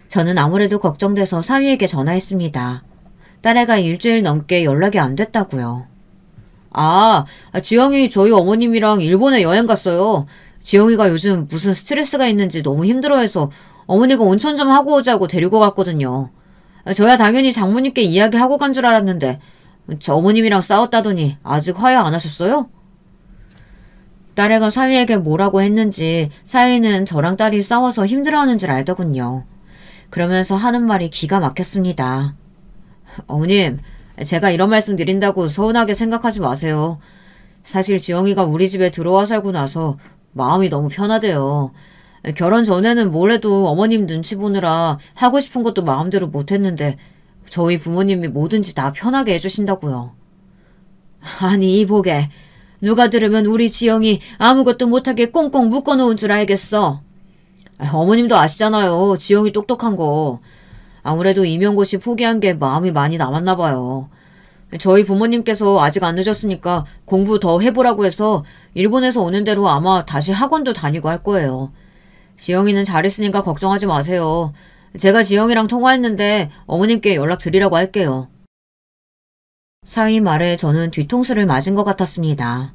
저는 아무래도 걱정돼서 사위에게 전화했습니다. 딸애가 일주일 넘게 연락이 안 됐다고요. 지영이 저희 어머님이랑 일본에 여행 갔어요. 지영이가 요즘 무슨 스트레스가 있는지 너무 힘들어해서 어머니가 온천 좀 하고 오자고 데리고 갔거든요. 저야 당연히 장모님께 이야기하고 간 줄 알았는데 저 어머님이랑 싸웠다더니 아직 화해 안 하셨어요? 딸애가 사위에게 뭐라고 했는지 사위는 저랑 딸이 싸워서 힘들어하는 줄 알더군요. 그러면서 하는 말이 기가 막혔습니다. 어머님, 제가 이런 말씀 드린다고 서운하게 생각하지 마세요. 사실 지영이가 우리 집에 들어와 살고 나서 마음이 너무 편하대요. 결혼 전에는 뭘 해도 어머님 눈치 보느라 하고 싶은 것도 마음대로 못했는데 저희 부모님이 뭐든지 다 편하게 해주신다고요. 아니 이보게. 누가 들으면 우리 지영이 아무것도 못하게 꽁꽁 묶어놓은 줄 알겠어. 어머님도 아시잖아요. 지영이 똑똑한 거. 아무래도 임용고시 포기한 게 마음이 많이 남았나 봐요. 저희 부모님께서 아직 안 늦었으니까 공부 더 해보라고 해서 일본에서 오는 대로 아마 다시 학원도 다니고 할 거예요. 지영이는 잘했으니까 걱정하지 마세요. 제가 지영이랑 통화했는데 어머님께 연락드리라고 할게요. 사위 말에 저는 뒤통수를 맞은 것 같았습니다.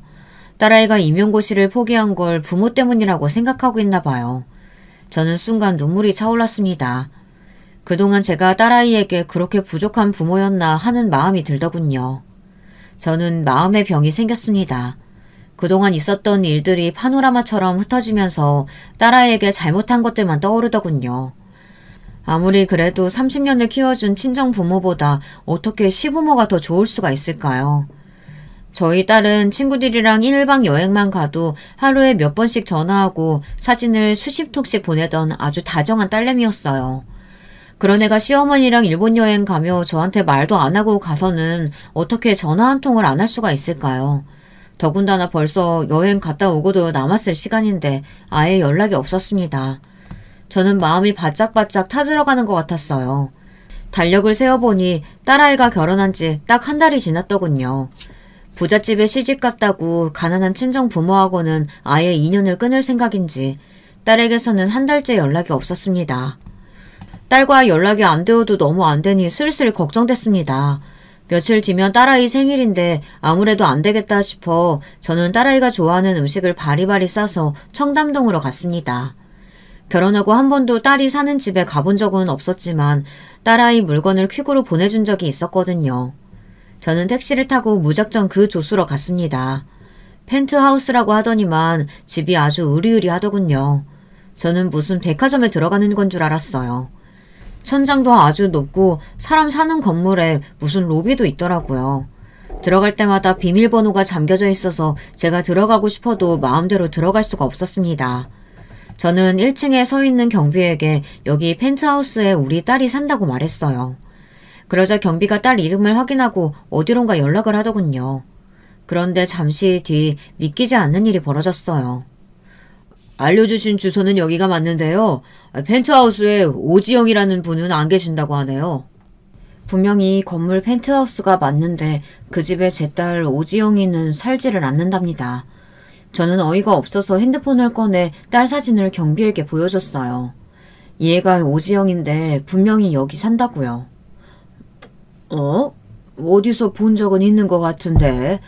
딸아이가 임용고시를 포기한 걸 부모 때문이라고 생각하고 있나 봐요. 저는 순간 눈물이 차올랐습니다. 그동안 제가 딸아이에게 그렇게 부족한 부모였나 하는 마음이 들더군요. 저는 마음의 병이 생겼습니다. 그동안 있었던 일들이 파노라마처럼 흩어지면서 딸아이에게 잘못한 것들만 떠오르더군요. 아무리 그래도 30년을 키워준 친정 부모보다 어떻게 시부모가 더 좋을 수가 있을까요? 저희 딸은 친구들이랑 1박 여행만 가도 하루에 몇 번씩 전화하고 사진을 수십 통씩 보내던 아주 다정한 딸내미였어요. 그런 애가 시어머니랑 일본 여행 가며 저한테 말도 안 하고 가서는 어떻게 전화 한 통을 안 할 수가 있을까요? 더군다나 벌써 여행 갔다 오고도 남았을 시간인데 아예 연락이 없었습니다. 저는 마음이 바짝바짝 타들어가는 것 같았어요. 달력을 세어보니 딸아이가 결혼한 지 딱 한 달이 지났더군요. 부잣집에 시집갔다고 가난한 친정 부모하고는 아예 인연을 끊을 생각인지 딸에게서는 한 달째 연락이 없었습니다. 딸과 연락이 안 되어도 너무 안 되니 슬슬 걱정됐습니다. 며칠 뒤면 딸아이 생일인데 아무래도 안 되겠다 싶어 저는 딸아이가 좋아하는 음식을 바리바리 싸서 청담동으로 갔습니다. 결혼하고 한 번도 딸이 사는 집에 가본 적은 없었지만 딸아이 물건을 퀵으로 보내준 적이 있었거든요. 저는 택시를 타고 무작정 그 조수로 갔습니다. 펜트하우스라고 하더니만 집이 아주 으리으리하더군요. 저는 무슨 백화점에 들어가는 건 줄 알았어요. 천장도 아주 높고 사람 사는 건물에 무슨 로비도 있더라고요. 들어갈 때마다 비밀번호가 잠겨져 있어서 제가 들어가고 싶어도 마음대로 들어갈 수가 없었습니다. 저는 1층에 서 있는 경비에게 여기 펜트하우스에 우리 딸이 산다고 말했어요. 그러자 경비가 딸 이름을 확인하고 어디론가 연락을 하더군요. 그런데 잠시 뒤 믿기지 않는 일이 벌어졌어요. 알려주신 주소는 여기가 맞는데요. 펜트하우스에 오지영이라는 분은 안 계신다고 하네요. 분명히 건물 펜트하우스가 맞는데 그 집에 제 딸 오지영이는 살지를 않는답니다. 저는 어이가 없어서 핸드폰을 꺼내 딸 사진을 경비에게 보여줬어요. 얘가 오지영인데 분명히 여기 산다고요. 어디서 본 적은 있는 것 같은데.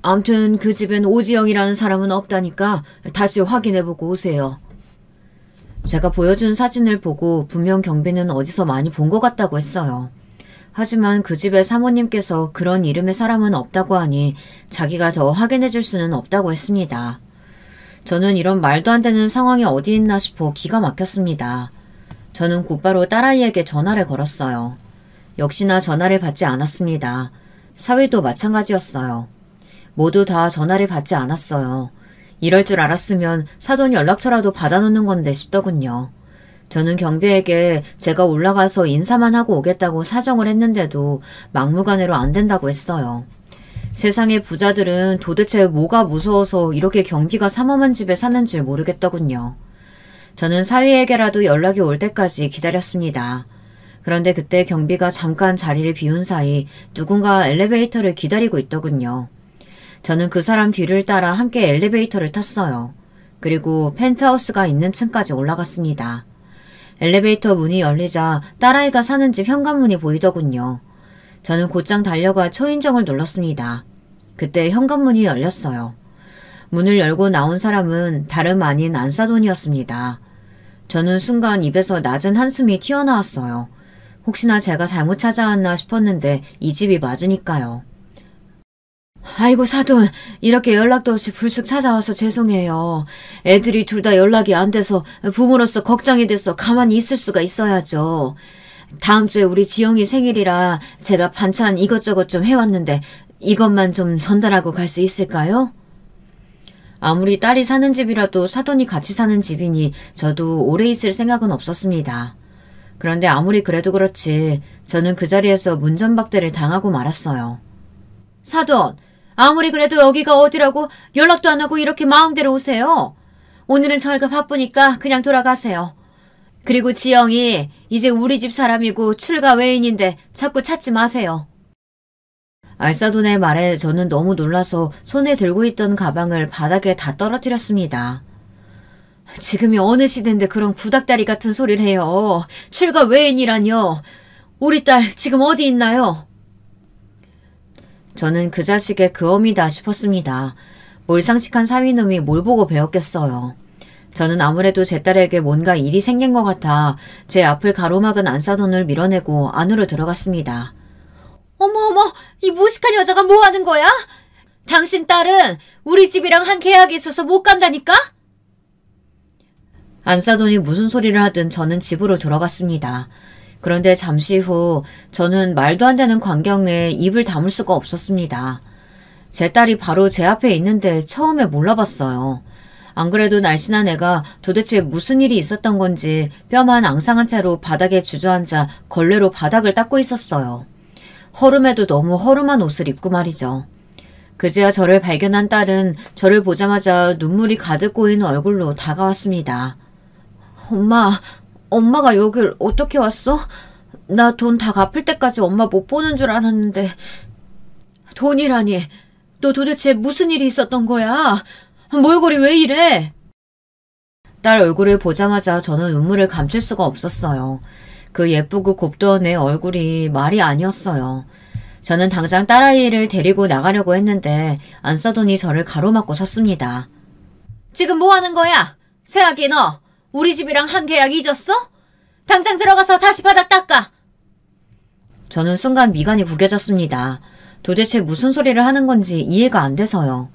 암튼 그 집엔 오지영이라는 사람은 없다니까 다시 확인해보고 오세요. 제가 보여준 사진을 보고 분명 경비는 어디서 많이 본 것 같다고 했어요. 하지만 그 집의 사모님께서 그런 이름의 사람은 없다고 하니 자기가 더 확인해줄 수는 없다고 했습니다. 저는 이런 말도 안 되는 상황이 어디 있나 싶어 기가 막혔습니다. 저는 곧바로 딸아이에게 전화를 걸었어요. 역시나 전화를 받지 않았습니다. 사위도 마찬가지였어요. 모두 다 전화를 받지 않았어요. 이럴 줄 알았으면 사돈 연락처라도 받아놓는 건데 싶더군요. 저는 경비에게 제가 올라가서 인사만 하고 오겠다고 사정을 했는데도 막무가내로 안 된다고 했어요. 세상의 부자들은 도대체 뭐가 무서워서 이렇게 경비가 삼엄한 집에 사는 줄 모르겠더군요. 저는 사위에게라도 연락이 올 때까지 기다렸습니다. 그런데 그때 경비가 잠깐 자리를 비운 사이 누군가 엘리베이터를 기다리고 있더군요. 저는 그 사람 뒤를 따라 함께 엘리베이터를 탔어요. 그리고 펜트하우스가 있는 층까지 올라갔습니다. 엘리베이터 문이 열리자 딸아이가 사는 집 현관문이 보이더군요. 저는 곧장 달려가 초인종을 눌렀습니다. 그때 현관문이 열렸어요. 문을 열고 나온 사람은 다름 아닌 안사돈이었습니다. 저는 순간 입에서 낮은 한숨이 튀어나왔어요. 혹시나 제가 잘못 찾아왔나 싶었는데 이 집이 맞으니까요. 아이고 사돈, 이렇게 연락도 없이 불쑥 찾아와서 죄송해요. 애들이 둘 다 연락이 안 돼서 부모로서 걱정이 돼서 가만히 있을 수가 있어야죠. 다음 주에 우리 지영이 생일이라 제가 반찬 이것저것 좀 해왔는데 이것만 좀 전달하고 갈 수 있을까요? 아무리 딸이 사는 집이라도 사돈이 같이 사는 집이니 저도 오래 있을 생각은 없었습니다. 그런데 아무리 그래도 그렇지 저는 그 자리에서 문전박대를 당하고 말았어요. 사돈, 아무리 그래도 여기가 어디라고 연락도 안 하고 이렇게 마음대로 오세요. 오늘은 저희가 바쁘니까 그냥 돌아가세요. 그리고 지영이 이제 우리 집 사람이고 출가 외인인데 자꾸 찾지 마세요. 알사돈의 말에 저는 너무 놀라서 손에 들고 있던 가방을 바닥에 다 떨어뜨렸습니다. 지금이 어느 시대인데 그런 구닥다리 같은 소리를 해요. 출가 외인이라뇨. 우리 딸 지금 어디 있나요? 저는 그 자식의 그 어미다 싶었습니다. 몰상식한 사위놈이 뭘 보고 배웠겠어요. 저는 아무래도 제 딸에게 뭔가 일이 생긴 것 같아 제 앞을 가로막은 안사돈을 밀어내고 안으로 들어갔습니다. 어머, 이 무식한 여자가 뭐 하는 거야? 당신 딸은 우리 집이랑 한 계약이 있어서 못 간다니까? 안사돈이 무슨 소리를 하든 저는 집으로 들어갔습니다. 그런데 잠시 후 저는 말도 안 되는 광경에 입을 다물 수가 없었습니다. 제 딸이 바로 제 앞에 있는데 처음에 몰라봤어요. 안 그래도 날씬한 애가 도대체 무슨 일이 있었던 건지 뼈만 앙상한 채로 바닥에 주저앉아 걸레로 바닥을 닦고 있었어요. 허름해도 너무 허름한 옷을 입고 말이죠. 그제야 저를 발견한 딸은 저를 보자마자 눈물이 가득 고인 얼굴로 다가왔습니다. 엄마가 여길 어떻게 왔어? 나 돈 다 갚을 때까지 엄마 못 보는 줄 알았는데. 돈이라니, 너 도대체 무슨 일이 있었던 거야? 몰골이 왜 이래? 딸 얼굴을 보자마자 저는 눈물을 감출 수가 없었어요. 그 예쁘고 곱던 애 얼굴이 말이 아니었어요. 저는 당장 딸아이를 데리고 나가려고 했는데 안사돈이 저를 가로막고 섰습니다. 지금 뭐 하는 거야? 새아기 너 우리 집이랑 한 계약 잊었어? 당장 들어가서 다시 바닥 닦아. 저는 순간 미간이 구겨졌습니다. 도대체 무슨 소리를 하는 건지 이해가 안 돼서요.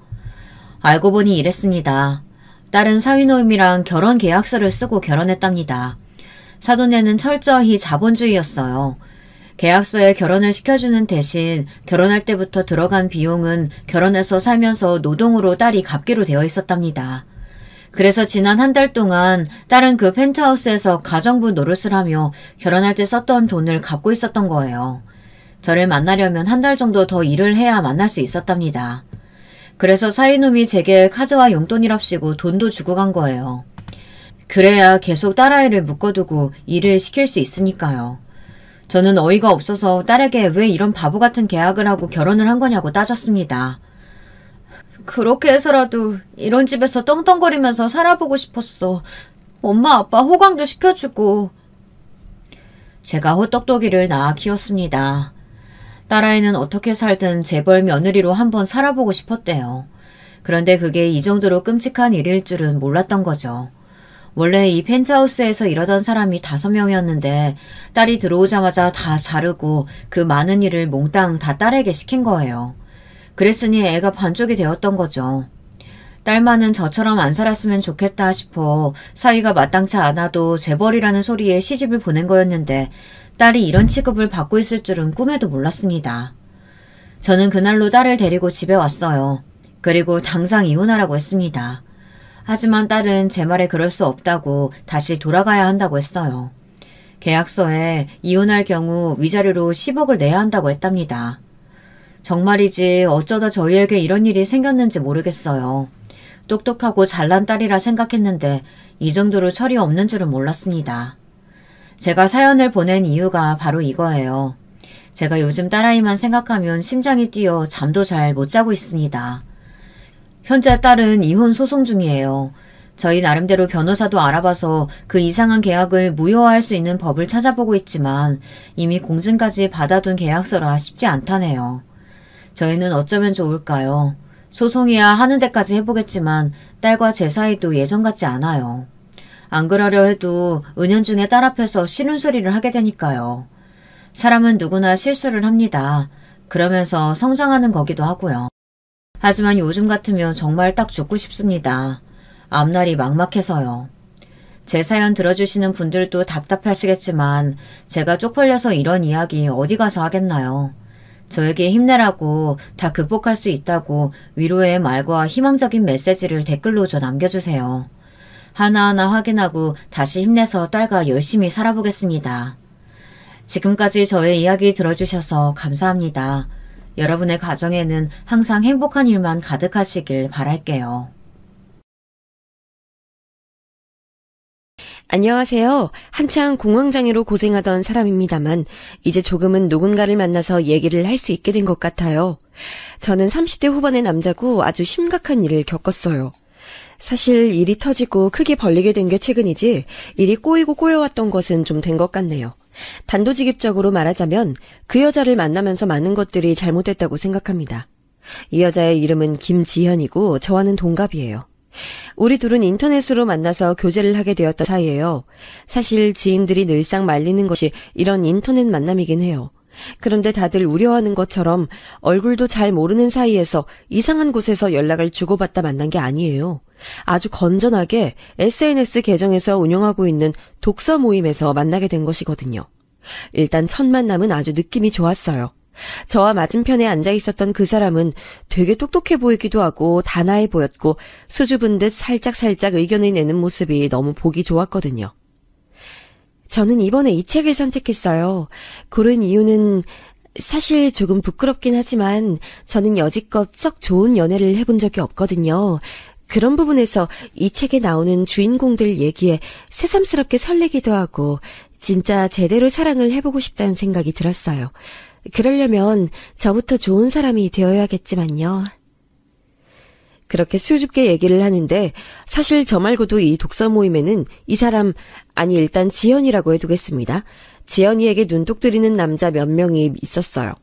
알고 보니 이랬습니다. 딸은 사위노임이랑 결혼 계약서를 쓰고 결혼했답니다. 사돈네는 철저히 자본주의였어요. 계약서에 결혼을 시켜주는 대신 결혼할 때부터 들어간 비용은 결혼해서 살면서 노동으로 딸이 갚기로 되어 있었답니다. 그래서 지난 한 달 동안 딸은 그 펜트하우스에서 가정부 노릇을 하며 결혼할 때 썼던 돈을 갚고 있었던 거예요. 저를 만나려면 한 달 정도 더 일을 해야 만날 수 있었답니다. 그래서 사위놈이 제게 카드와 용돈이랍시고 돈도 주고 간 거예요. 그래야 계속 딸아이를 묶어두고 일을 시킬 수 있으니까요. 저는 어이가 없어서 딸에게 왜 이런 바보 같은 계약을 하고 결혼을 한 거냐고 따졌습니다. 그렇게 해서라도 이런 집에서 떵떵거리면서 살아보고 싶었어. 엄마 아빠 호강도 시켜주고. 제가 호떡도기를 낳아 키웠습니다. 딸아이는 어떻게 살든 재벌 며느리로 한번 살아보고 싶었대요. 그런데 그게 이 정도로 끔찍한 일일 줄은 몰랐던 거죠. 원래 이 펜트하우스에서 일하던 사람이 5명이었는데 딸이 들어오자마자 다 자르고 그 많은 일을 몽땅 다 딸에게 시킨 거예요. 그랬으니 애가 반쪽이 되었던 거죠. 딸만은 저처럼 안 살았으면 좋겠다 싶어 사위가 마땅치 않아도 재벌이라는 소리에 시집을 보낸 거였는데 딸이 이런 취급을 받고 있을 줄은 꿈에도 몰랐습니다. 저는 그날로 딸을 데리고 집에 왔어요. 그리고 당장 이혼하라고 했습니다. 하지만 딸은 제 말에 그럴 수 없다고 다시 돌아가야 한다고 했어요. 계약서에 이혼할 경우 위자료로 10억을 내야 한다고 했답니다. 정말이지 어쩌다 저희에게 이런 일이 생겼는지 모르겠어요. 똑똑하고 잘난 딸이라 생각했는데 이 정도로 철이 없는 줄은 몰랐습니다. 제가 사연을 보낸 이유가 바로 이거예요. 제가 요즘 딸아이만 생각하면 심장이 뛰어 잠도 잘 못 자고 있습니다. 현재 딸은 이혼 소송 중이에요. 저희 나름대로 변호사도 알아봐서 그 이상한 계약을 무효화할 수 있는 법을 찾아보고 있지만 이미 공증까지 받아둔 계약서라 쉽지 않다네요. 저희는 어쩌면 좋을까요? 소송이야 하는 데까지 해보겠지만 딸과 제 사이도 예전 같지 않아요. 안 그러려 해도 은연중에 딸 앞에서 싫은 소리를 하게 되니까요. 사람은 누구나 실수를 합니다. 그러면서 성장하는 거기도 하고요. 하지만 요즘 같으면 정말 딱 죽고 싶습니다. 앞날이 막막해서요. 제 사연 들어주시는 분들도 답답하시겠지만 제가 쪽팔려서 이런 이야기 어디 가서 하겠나요? 저에게 힘내라고 다 극복할 수 있다고 위로의 말과 희망적인 메시지를 댓글로 좀 남겨주세요. 하나하나 확인하고 다시 힘내서 딸과 열심히 살아보겠습니다. 지금까지 저의 이야기 들어주셔서 감사합니다. 여러분의 가정에는 항상 행복한 일만 가득하시길 바랄게요. 안녕하세요. 한창 공황장애로 고생하던 사람입니다만 이제 조금은 누군가를 만나서 얘기를 할 수 있게 된 것 같아요. 저는 30대 후반의 남자고 아주 심각한 일을 겪었어요. 사실 일이 터지고 크게 벌리게 된 게 최근이지 일이 꼬이고 꼬여왔던 것은 좀 된 것 같네요. 단도직입적으로 말하자면 그 여자를 만나면서 많은 것들이 잘못됐다고 생각합니다. 이 여자의 이름은 김지현이고 저와는 동갑이에요. 우리 둘은 인터넷으로 만나서 교제를 하게 되었던 사이예요. 사실 지인들이 늘상 말리는 것이 이런 인터넷 만남이긴 해요. 그런데 다들 우려하는 것처럼 얼굴도 잘 모르는 사이에서 이상한 곳에서 연락을 주고받다 만난 게 아니에요. 아주 건전하게 SNS 계정에서 운영하고 있는 독서 모임에서 만나게 된 것이거든요. 일단 첫 만남은 아주 느낌이 좋았어요. 저와 맞은편에 앉아 있었던 그 사람은 되게 똑똑해 보이기도 하고 단아해 보였고 수줍은 듯 살짝 의견을 내는 모습이 너무 보기 좋았거든요. 저는 이번에 이 책을 선택했어요. 고른 이유는 사실 조금 부끄럽긴 하지만 저는 여지껏 썩 좋은 연애를 해본 적이 없거든요. 그런 부분에서 이 책에 나오는 주인공들 얘기에 새삼스럽게 설레기도 하고 진짜 제대로 사랑을 해보고 싶다는 생각이 들었어요. 그러려면 저부터 좋은 사람이 되어야겠지만요. 그렇게 수줍게 얘기를 하는데 사실 저 말고도 이 독서 모임에는 이 사람, 아니 일단 지연이라고 해두겠습니다. 지연이에게 눈독 들이는 남자 몇 명이 있었어요.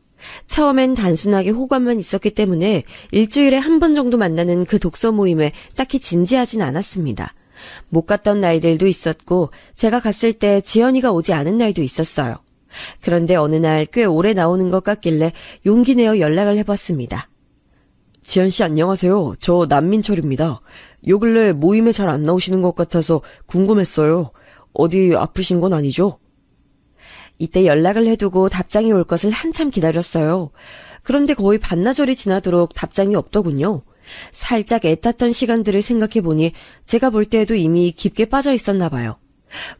처음엔 단순하게 호감만 있었기 때문에 일주일에 한 번 정도 만나는 그 독서 모임에 딱히 진지하진 않았습니다. 못 갔던 날들도 있었고 제가 갔을 때 지연이가 오지 않은 날도 있었어요. 그런데 어느 날 꽤 오래 나오는 것 같길래 용기 내어 연락을 해봤습니다. 지연씨 안녕하세요. 저 남민철입니다. 요 근래 모임에 잘 안 나오시는 것 같아서 궁금했어요. 어디 아프신 건 아니죠? 이때 연락을 해두고 답장이 올 것을 한참 기다렸어요. 그런데 거의 반나절이 지나도록 답장이 없더군요. 살짝 애탔던 시간들을 생각해보니 제가 볼 때에도 이미 깊게 빠져 있었나 봐요.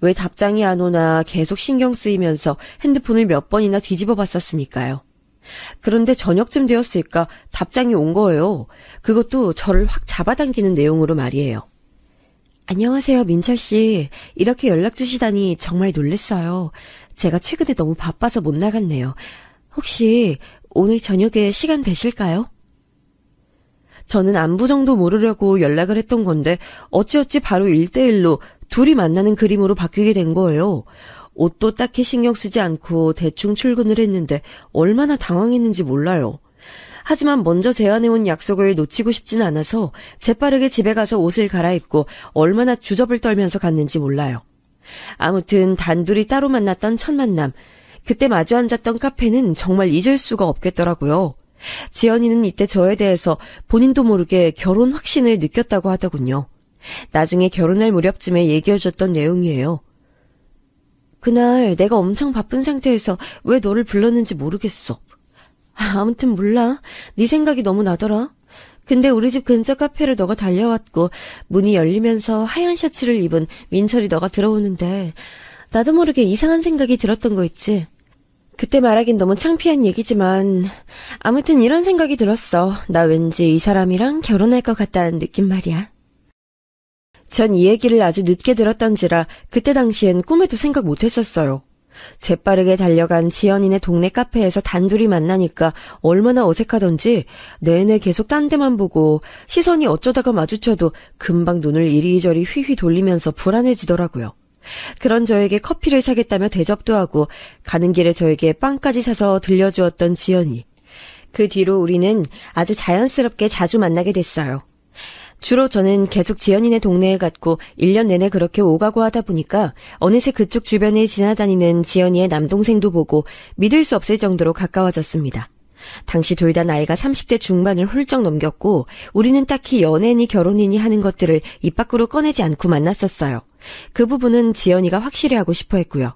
왜 답장이 안 오나 계속 신경 쓰이면서 핸드폰을 몇 번이나 뒤집어 봤었으니까요. 그런데 저녁쯤 되었을까 답장이 온 거예요. 그것도 저를 확 잡아당기는 내용으로 말이에요. 안녕하세요, 민철씨. 이렇게 연락 주시다니 정말 놀랬어요. 제가 최근에 너무 바빠서 못 나갔네요. 혹시 오늘 저녁에 시간 되실까요? 저는 안부 정도 물으려고 연락을 했던 건데 어찌어찌 바로 1대1로 둘이 만나는 그림으로 바뀌게 된 거예요. 옷도 딱히 신경 쓰지 않고 대충 출근을 했는데 얼마나 당황했는지 몰라요. 하지만 먼저 제안해온 약속을 놓치고 싶진 않아서 재빠르게 집에 가서 옷을 갈아입고 얼마나 주접을 떨면서 갔는지 몰라요. 아무튼 단둘이 따로 만났던 첫 만남. 그때 마주 앉았던 카페는 정말 잊을 수가 없겠더라고요. 지연이는 이때 저에 대해서 본인도 모르게 결혼 확신을 느꼈다고 하더군요. 나중에 결혼할 무렵쯤에 얘기해줬던 내용이에요. 그날 내가 엄청 바쁜 상태에서 왜 너를 불렀는지 모르겠어. 아무튼 몰라. 네 생각이 너무 나더라. 근데 우리 집 근처 카페를 너가 달려왔고 문이 열리면서 하얀 셔츠를 입은 민철이 너가 들어오는데 나도 모르게 이상한 생각이 들었던 거 있지. 그때 말하긴 너무 창피한 얘기지만 아무튼 이런 생각이 들었어. 나 왠지 이 사람이랑 결혼할 것 같다는 느낌 말이야. 전 이 얘기를 아주 늦게 들었던지라 그때 당시엔 꿈에도 생각 못했었어요. 재빠르게 달려간 지연이네 동네 카페에서 단둘이 만나니까 얼마나 어색하던지 내내 계속 딴 데만 보고 시선이 어쩌다가 마주쳐도 금방 눈을 이리저리 휘휘 돌리면서 불안해지더라고요. 그런 저에게 커피를 사겠다며 대접도 하고 가는 길에 저에게 빵까지 사서 들려주었던 지연이. 그 뒤로 우리는 아주 자연스럽게 자주 만나게 됐어요. 주로 저는 계속 지연이네 동네에 갔고 1년 내내 그렇게 오가고 하다 보니까 어느새 그쪽 주변을 지나다니는 지연이의 남동생도 보고 믿을 수 없을 정도로 가까워졌습니다. 당시 둘 다 나이가 30대 중반을 훌쩍 넘겼고 우리는 딱히 연애니 결혼이니 하는 것들을 입 밖으로 꺼내지 않고 만났었어요. 그 부분은 지연이가 확실히 하고 싶어 했고요.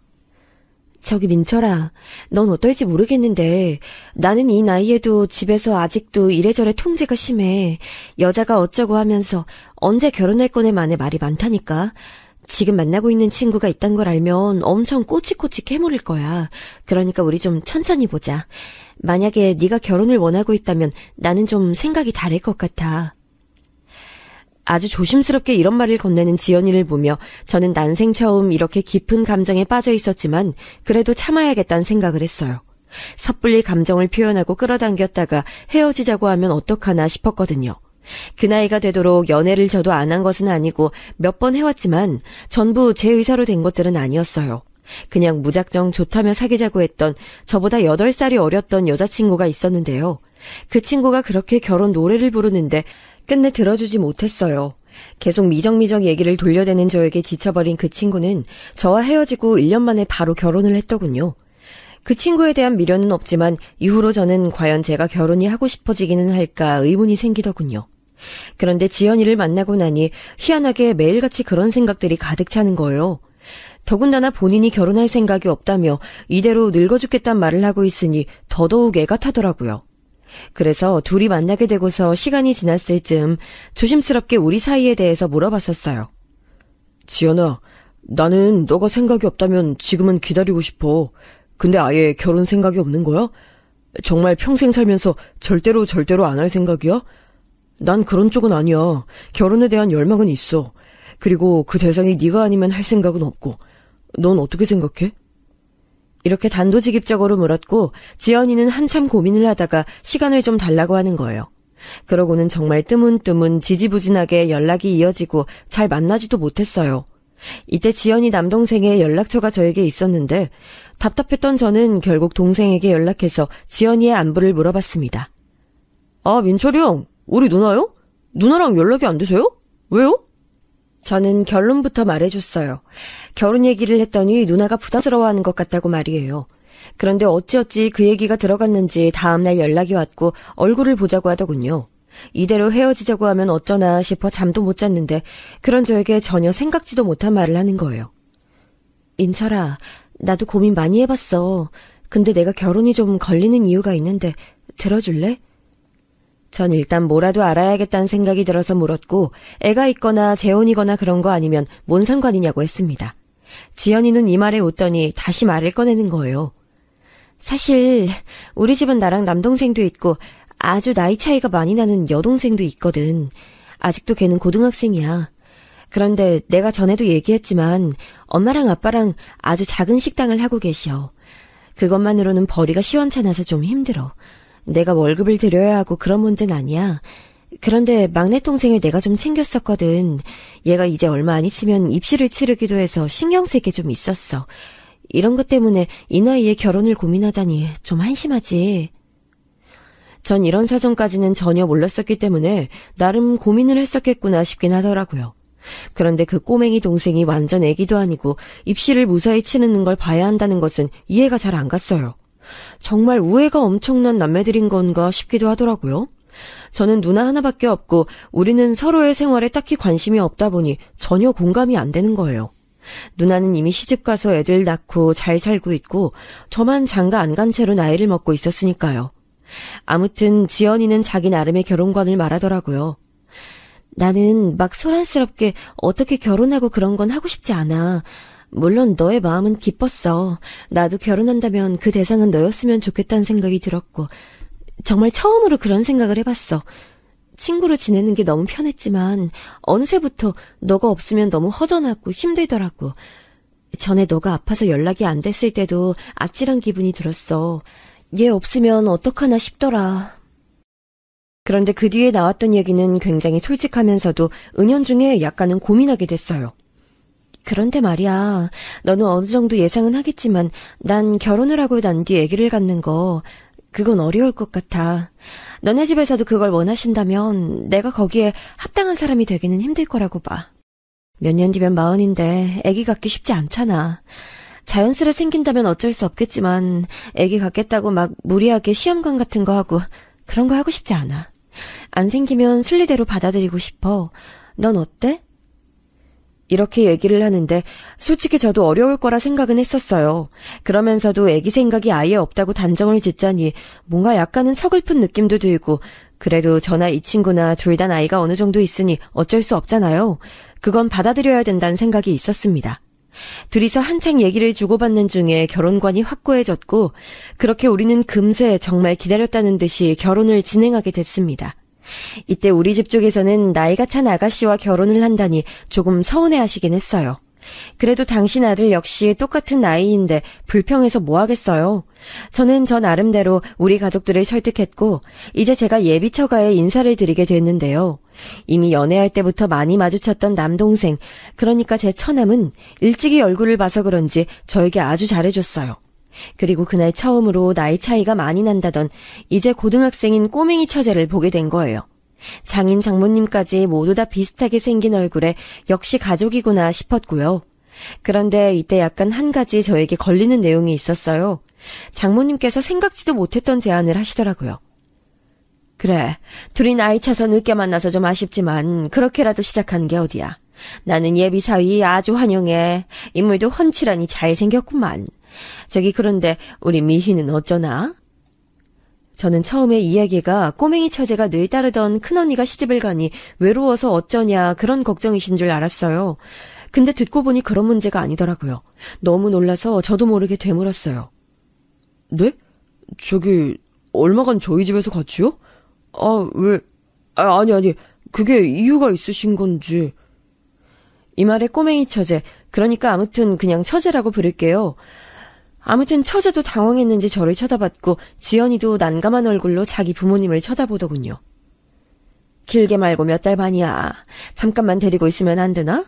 저기 민철아, 넌 어떨지 모르겠는데 나는 이 나이에도 집에서 아직도 이래저래 통제가 심해. 여자가 어쩌고 하면서 언제 결혼할 거네 만에 말이 많다니까. 지금 만나고 있는 친구가 있단 걸 알면 엄청 꼬치꼬치 캐물을 거야. 그러니까 우리 좀 천천히 보자. 만약에 네가 결혼을 원하고 있다면 나는 좀 생각이 다를 것 같아. 아주 조심스럽게 이런 말을 건네는 지연이를 보며 저는 난생 처음 이렇게 깊은 감정에 빠져 있었지만 그래도 참아야겠다는 생각을 했어요. 섣불리 감정을 표현하고 끌어당겼다가 헤어지자고 하면 어떡하나 싶었거든요. 그 나이가 되도록 연애를 저도 안 한 것은 아니고 몇 번 해왔지만 전부 제 의사로 된 것들은 아니었어요. 그냥 무작정 좋다며 사귀자고 했던 저보다 8살이 어렸던 여자친구가 있었는데요. 그 친구가 그렇게 결혼 노래를 부르는데 끝내 들어주지 못했어요. 계속 미적미적 얘기를 돌려대는 저에게 지쳐버린 그 친구는 저와 헤어지고 1년 만에 바로 결혼을 했더군요. 그 친구에 대한 미련은 없지만 이후로 저는 과연 제가 결혼이 하고 싶어지기는 할까 의문이 생기더군요. 그런데 지연이를 만나고 나니 희한하게 매일같이 그런 생각들이 가득 차는 거예요. 더군다나 본인이 결혼할 생각이 없다며 이대로 늙어 죽겠단 말을 하고 있으니 더더욱 애가 타더라고요. 그래서 둘이 만나게 되고서 시간이 지났을 즈음 조심스럽게 우리 사이에 대해서 물어봤었어요. 지연아, 나는 너가 생각이 없다면 지금은 기다리고 싶어. 근데 아예 결혼 생각이 없는 거야? 정말 평생 살면서 절대로 안 할 생각이야? 난 그런 쪽은 아니야. 결혼에 대한 열망은 있어. 그리고 그 대상이 네가 아니면 할 생각은 없고. 넌 어떻게 생각해? 이렇게 단도직입적으로 물었고 지연이는 한참 고민을 하다가 시간을 좀 달라고 하는 거예요. 그러고는 정말 뜨문뜨문 지지부진하게 연락이 이어지고 잘 만나지도 못했어요. 이때 지연이 남동생의 연락처가 저에게 있었는데 답답했던 저는 결국 동생에게 연락해서 지연이의 안부를 물어봤습니다. 아, 민철이 형, 우리 누나요? 누나랑 연락이 안 되세요? 왜요? 저는 결론부터 말해줬어요. 결혼 얘기를 했더니 누나가 부담스러워하는 것 같다고 말이에요. 그런데 어찌어찌 그 얘기가 들어갔는지 다음날 연락이 왔고 얼굴을 보자고 하더군요. 이대로 헤어지자고 하면 어쩌나 싶어 잠도 못 잤는데 그런 저에게 전혀 생각지도 못한 말을 하는 거예요. 민철아, 나도 고민 많이 해봤어. 근데 내가 결혼이 좀 걸리는 이유가 있는데 들어줄래? 전 일단 뭐라도 알아야겠다는 생각이 들어서 물었고 애가 있거나 재혼이거나 그런 거 아니면 뭔 상관이냐고 했습니다. 지연이는 이 말에 웃더니 다시 말을 꺼내는 거예요. 사실 우리 집은 나랑 남동생도 있고 아주 나이 차이가 많이 나는 여동생도 있거든. 아직도 걔는 고등학생이야. 그런데 내가 전에도 얘기했지만 엄마랑 아빠랑 아주 작은 식당을 하고 계셔. 그것만으로는 벌이가 시원찮아서 좀 힘들어. 내가 월급을 드려야 하고 그런 문제는 아니야. 그런데 막내 동생을 내가 좀 챙겼었거든. 얘가 이제 얼마 안 있으면 입시를 치르기도 해서 신경 쓸 게 좀 있었어. 이런 것 때문에 이 나이에 결혼을 고민하다니 좀 한심하지. 전 이런 사정까지는 전혀 몰랐었기 때문에 나름 고민을 했었겠구나 싶긴 하더라고요. 그런데 그 꼬맹이 동생이 완전 애기도 아니고 입시를 무사히 치르는 걸 봐야 한다는 것은 이해가 잘 안 갔어요. 정말 우애가 엄청난 남매들인 건가 싶기도 하더라고요. 저는 누나 하나밖에 없고 우리는 서로의 생활에 딱히 관심이 없다 보니 전혀 공감이 안 되는 거예요. 누나는 이미 시집가서 애들 낳고 잘 살고 있고 저만 장가 안 간 채로 나이를 먹고 있었으니까요. 아무튼 지연이는 자기 나름의 결혼관을 말하더라고요. 나는 막 소란스럽게 어떻게 결혼하고 그런 건 하고 싶지 않아. 물론 너의 마음은 기뻤어. 나도 결혼한다면 그 대상은 너였으면 좋겠다는 생각이 들었고 정말 처음으로 그런 생각을 해봤어. 친구로 지내는 게 너무 편했지만 어느새부터 너가 없으면 너무 허전하고 힘들더라고. 전에 너가 아파서 연락이 안 됐을 때도 아찔한 기분이 들었어. 얘 없으면 어떡하나 싶더라. 그런데 그 뒤에 나왔던 얘기는 굉장히 솔직하면서도 은연중에 약간은 고민하게 됐어요. 그런데 말이야, 너는 어느 정도 예상은 하겠지만 난 결혼을 하고 난 뒤 아기를 갖는 거 그건 어려울 것 같아. 너네 집에서도 그걸 원하신다면 내가 거기에 합당한 사람이 되기는 힘들 거라고 봐. 몇 년 뒤면 40인데 아기 갖기 쉽지 않잖아. 자연스레 생긴다면 어쩔 수 없겠지만 아기 갖겠다고 막 무리하게 시험관 같은 거 하고 그런 거 하고 싶지 않아. 안 생기면 순리대로 받아들이고 싶어. 넌 어때? 이렇게 얘기를 하는데 솔직히 저도 어려울 거라 생각은 했었어요. 그러면서도 아기 생각이 아예 없다고 단정을 짓자니 뭔가 약간은 서글픈 느낌도 들고 그래도 저나 이 친구나 둘 다 나이가 어느 정도 있으니 어쩔 수 없잖아요. 그건 받아들여야 된다는 생각이 있었습니다. 둘이서 한창 얘기를 주고받는 중에 결혼관이 확고해졌고 그렇게 우리는 금세 정말 기다렸다는 듯이 결혼을 진행하게 됐습니다. 이때 우리 집 쪽에서는 나이가 찬 아가씨와 결혼을 한다니 조금 서운해하시긴 했어요. 그래도 당신 아들 역시 똑같은 나이인데 불평해서 뭐 하겠어요. 저는 저 나름대로 우리 가족들을 설득했고 이제 제가 예비 처가에 인사를 드리게 됐는데요. 이미 연애할 때부터 많이 마주쳤던 남동생, 그러니까 제 처남은 일찍이 얼굴을 봐서 그런지 저에게 아주 잘해줬어요. 그리고 그날 처음으로 나이 차이가 많이 난다던 이제 고등학생인 꼬맹이 처제를 보게 된 거예요. 장인 장모님까지 모두 다 비슷하게 생긴 얼굴에 역시 가족이구나 싶었고요. 그런데 이때 약간 한 가지 저에게 걸리는 내용이 있었어요. 장모님께서 생각지도 못했던 제안을 하시더라고요. 그래, 둘이 나이 차서 늦게 만나서 좀 아쉽지만 그렇게라도 시작하는 게 어디야. 나는 예비 사위 아주 환영해. 인물도 훤칠하니 잘생겼구만. 저기 그런데 우리 미희는 어쩌나? 저는 처음에 이야기가 꼬맹이 처제가 늘 따르던 큰언니가 시집을 가니 외로워서 어쩌냐 그런 걱정이신 줄 알았어요. 근데 듣고 보니 그런 문제가 아니더라고요. 너무 놀라서 저도 모르게 되물었어요. 네? 저기 얼마간 저희 집에서 같이요? 왜? 아니 그게 이유가 있으신 건지. 이 말에 꼬맹이 처제, 그러니까 아무튼 그냥 처제라고 부를게요. 아무튼 처제도 당황했는지 저를 쳐다봤고 지연이도 난감한 얼굴로 자기 부모님을 쳐다보더군요. 길게 말고 몇 달 반이야. 잠깐만 데리고 있으면 안 되나?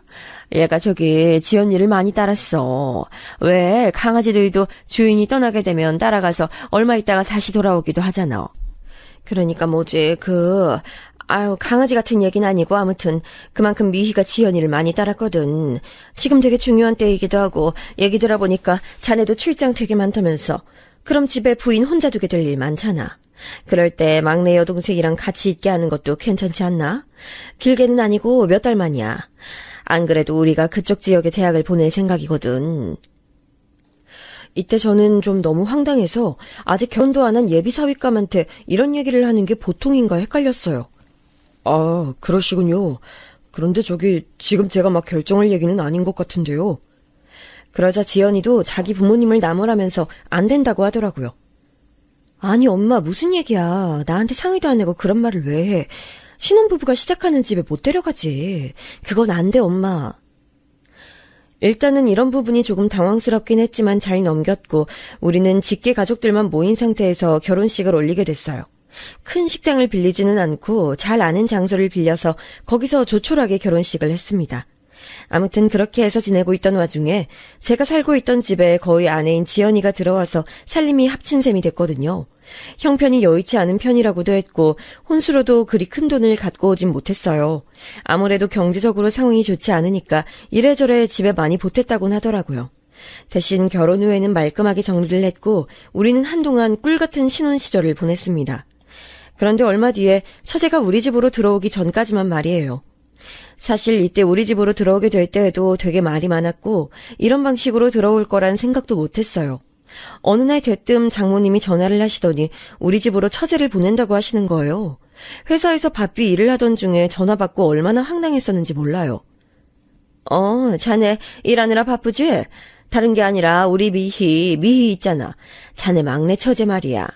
얘가 저기 지연이를 많이 따랐어. 왜 강아지들도 주인이 떠나게 되면 따라가서 얼마 있다가 다시 돌아오기도 하잖아. 그러니까 뭐지 강아지 같은 얘기는 아니고 아무튼 그만큼 미희가 지연이를 많이 따랐거든. 지금 되게 중요한 때이기도 하고 얘기 들어보니까 자네도 출장 되게 많다면서. 그럼 집에 부인 혼자 두게 될 일 많잖아. 그럴 때 막내 여동생이랑 같이 있게 하는 것도 괜찮지 않나? 길게는 아니고 몇 달 만이야. 안 그래도 우리가 그쪽 지역에 대학을 보낼 생각이거든. 이때 저는 좀 너무 황당해서 아직 결혼도 안 한 예비 사위감한테 이런 얘기를 하는 게 보통인가 헷갈렸어요. 그러시군요. 그런데 저기 지금 제가 막 결정할 얘기는 아닌 것 같은데요. 그러자 지연이도 자기 부모님을 나무라면서 안 된다고 하더라고요. 아니 엄마 무슨 얘기야. 나한테 상의도 안 하고 그런 말을 왜 해. 신혼부부가 시작하는 집에 못 데려가지. 그건 안 돼 엄마. 일단은 이런 부분이 조금 당황스럽긴 했지만 잘 넘겼고 우리는 직계 가족들만 모인 상태에서 결혼식을 올리게 됐어요. 큰 식장을 빌리지는 않고 잘 아는 장소를 빌려서 거기서 조촐하게 결혼식을 했습니다. 아무튼 그렇게 해서 지내고 있던 와중에 제가 살고 있던 집에 거의 아내인 지연이가 들어와서 살림이 합친 셈이 됐거든요. 형편이 여의치 않은 편이라고도 했고 혼수로도 그리 큰 돈을 갖고 오진 못했어요. 아무래도 경제적으로 상황이 좋지 않으니까 이래저래 집에 많이 보탰다곤 하더라고요. 대신 결혼 후에는 말끔하게 정리를 했고 우리는 한동안 꿀같은 신혼 시절을 보냈습니다. 그런데 얼마 뒤에 처제가 우리 집으로 들어오기 전까지만 말이에요. 사실 이때 우리 집으로 들어오게 될 때에도 되게 말이 많았고 이런 방식으로 들어올 거란 생각도 못했어요. 어느 날 대뜸 장모님이 전화를 하시더니 우리 집으로 처제를 보낸다고 하시는 거예요. 회사에서 바삐 일을 하던 중에 전화 받고 얼마나 황당했었는지 몰라요. 자네 일하느라 바쁘지? 다른 게 아니라 우리 미희 있잖아. 자네 막내 처제 말이야.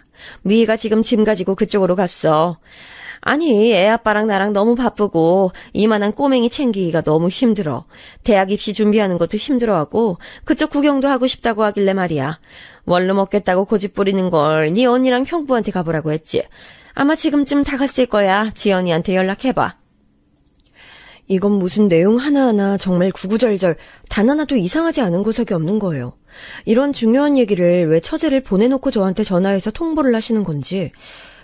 미희가 지금 짐 가지고 그쪽으로 갔어. 아니 애 아빠랑 나랑 너무 바쁘고 이만한 꼬맹이 챙기기가 너무 힘들어. 대학 입시 준비하는 것도 힘들어하고 그쪽 구경도 하고 싶다고 하길래 말이야. 원룸 먹겠다고 고집 부리는 걸 네 언니랑 형부한테 가보라고 했지. 아마 지금쯤 다 갔을 거야. 지연이한테 연락해봐. 이건 무슨 내용 하나하나 정말 구구절절 단 하나도 이상하지 않은 구석이 없는 거예요. 이런 중요한 얘기를 왜 처제를 보내놓고 저한테 전화해서 통보를 하시는 건지,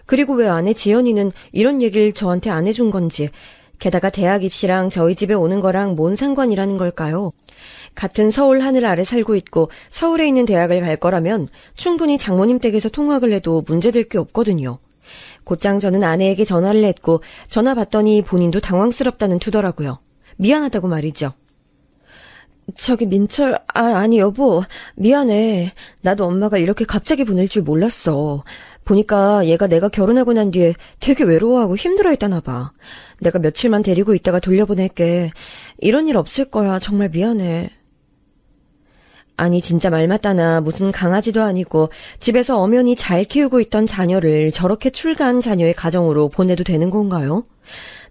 그리고 왜 아내 지연이는 이런 얘기를 저한테 안 해준 건지, 게다가 대학 입시랑 저희 집에 오는 거랑 뭔 상관이라는 걸까요? 같은 서울 하늘 아래 살고 있고 서울에 있는 대학을 갈 거라면 충분히 장모님 댁에서 통학을 해도 문제될 게 없거든요. 곧장 저는 아내에게 전화를 했고 전화 받더니 본인도 당황스럽다는 투더라고요. 미안하다고 말이죠. 저기 민철, 아니 여보, 미안해. 나도 엄마가 이렇게 갑자기 보낼 줄 몰랐어. 보니까 얘가 내가 결혼하고 난 뒤에 되게 외로워하고 힘들어했다나 봐. 내가 며칠만 데리고 있다가 돌려보낼게. 이런 일 없을 거야. 정말 미안해. 아니 진짜 말 맞다나 무슨 강아지도 아니고 집에서 엄연히 잘 키우고 있던 자녀를 저렇게 출가한 자녀의 가정으로 보내도 되는 건가요?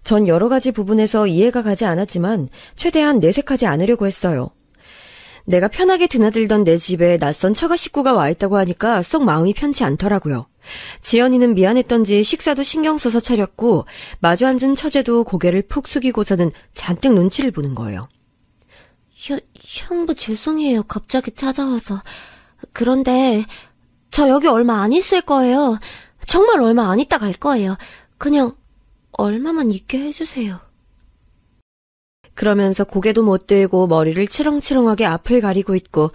전 여러 가지 부분에서 이해가 가지 않았지만 최대한 내색하지 않으려고 했어요. 내가 편하게 드나들던 내 집에 낯선 처가 식구가 와 있다고 하니까 썩 마음이 편치 않더라고요. 지연이는 미안했던지 식사도 신경 써서 차렸고 마주 앉은 처제도 고개를 푹 숙이고서는 잔뜩 눈치를 보는 거예요. 형부 죄송해요. 갑자기 찾아와서. 그런데 저 여기 얼마 안 있을 거예요. 정말 얼마 안 있다 갈 거예요. 그냥 얼마만 있게 해주세요. 그러면서 고개도 못 들고 머리를 치렁치렁하게 앞을 가리고 있고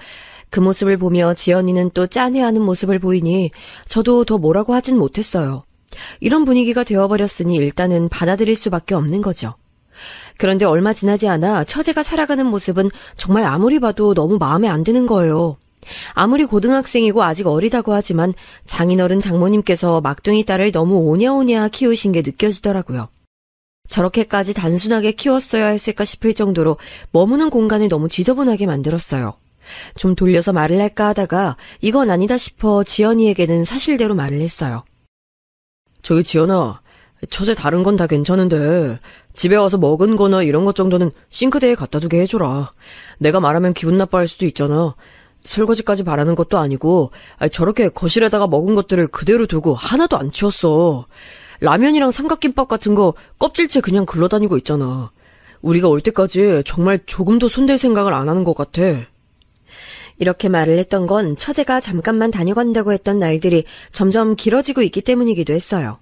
그 모습을 보며 지연이는 또 짠해하는 모습을 보이니 저도 더 뭐라고 하진 못했어요. 이런 분위기가 되어버렸으니 일단은 받아들일 수밖에 없는 거죠. 그런데 얼마 지나지 않아 처제가 살아가는 모습은 정말 아무리 봐도 너무 마음에 안 드는 거예요. 아무리 고등학생이고 아직 어리다고 하지만 장인어른 장모님께서 막둥이 딸을 너무 오냐오냐 키우신 게 느껴지더라고요. 저렇게까지 단순하게 키웠어야 했을까 싶을 정도로 머무는 공간을 너무 지저분하게 만들었어요. 좀 돌려서 말을 할까 하다가 이건 아니다 싶어 지연이에게는 사실대로 말을 했어요. 저기 지연아, 처제 다른 건 다 괜찮은데 집에 와서 먹은 거나 이런 것 정도는 싱크대에 갖다 두게 해줘라. 내가 말하면 기분 나빠할 수도 있잖아. 설거지까지 바라는 것도 아니고 저렇게 거실에다가 먹은 것들을 그대로 두고 하나도 안 치웠어. 라면이랑 삼각김밥 같은 거 껍질째 그냥 굴러다니고 있잖아. 우리가 올 때까지 정말 조금도 손댈 생각을 안 하는 것 같아. 이렇게 말을 했던 건 처제가 잠깐만 다녀간다고 했던 날들이 점점 길어지고 있기 때문이기도 했어요.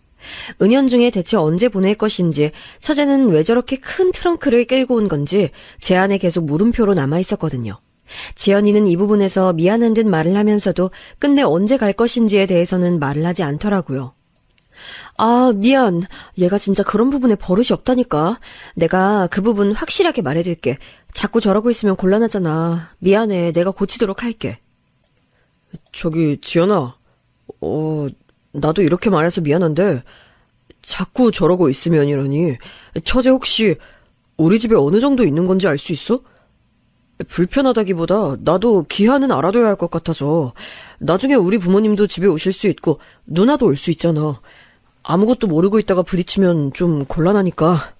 은연중에 대체 언제 보낼 것인지 처제는 왜 저렇게 큰 트렁크를 끌고 온 건지 제 안에 계속 물음표로 남아있었거든요. 지연이는 이 부분에서 미안한 듯 말을 하면서도 끝내 언제 갈 것인지에 대해서는 말을 하지 않더라고요. 미안. 얘가 진짜 그런 부분에 버릇이 없다니까. 내가 그 부분 확실하게 말해둘게. 자꾸 저러고 있으면 곤란하잖아. 미안해. 내가 고치도록 할게. 저기 지연아, 나도 이렇게 말해서 미안한데 자꾸 저러고 있으면이라니. 처제 혹시 우리 집에 어느 정도 있는 건지 알 수 있어? 불편하다기보다 나도 기한은 알아둬야 할 것 같아서. 나중에 우리 부모님도 집에 오실 수 있고 누나도 올 수 있잖아. 아무것도 모르고 있다가 부딪히면 좀 곤란하니까.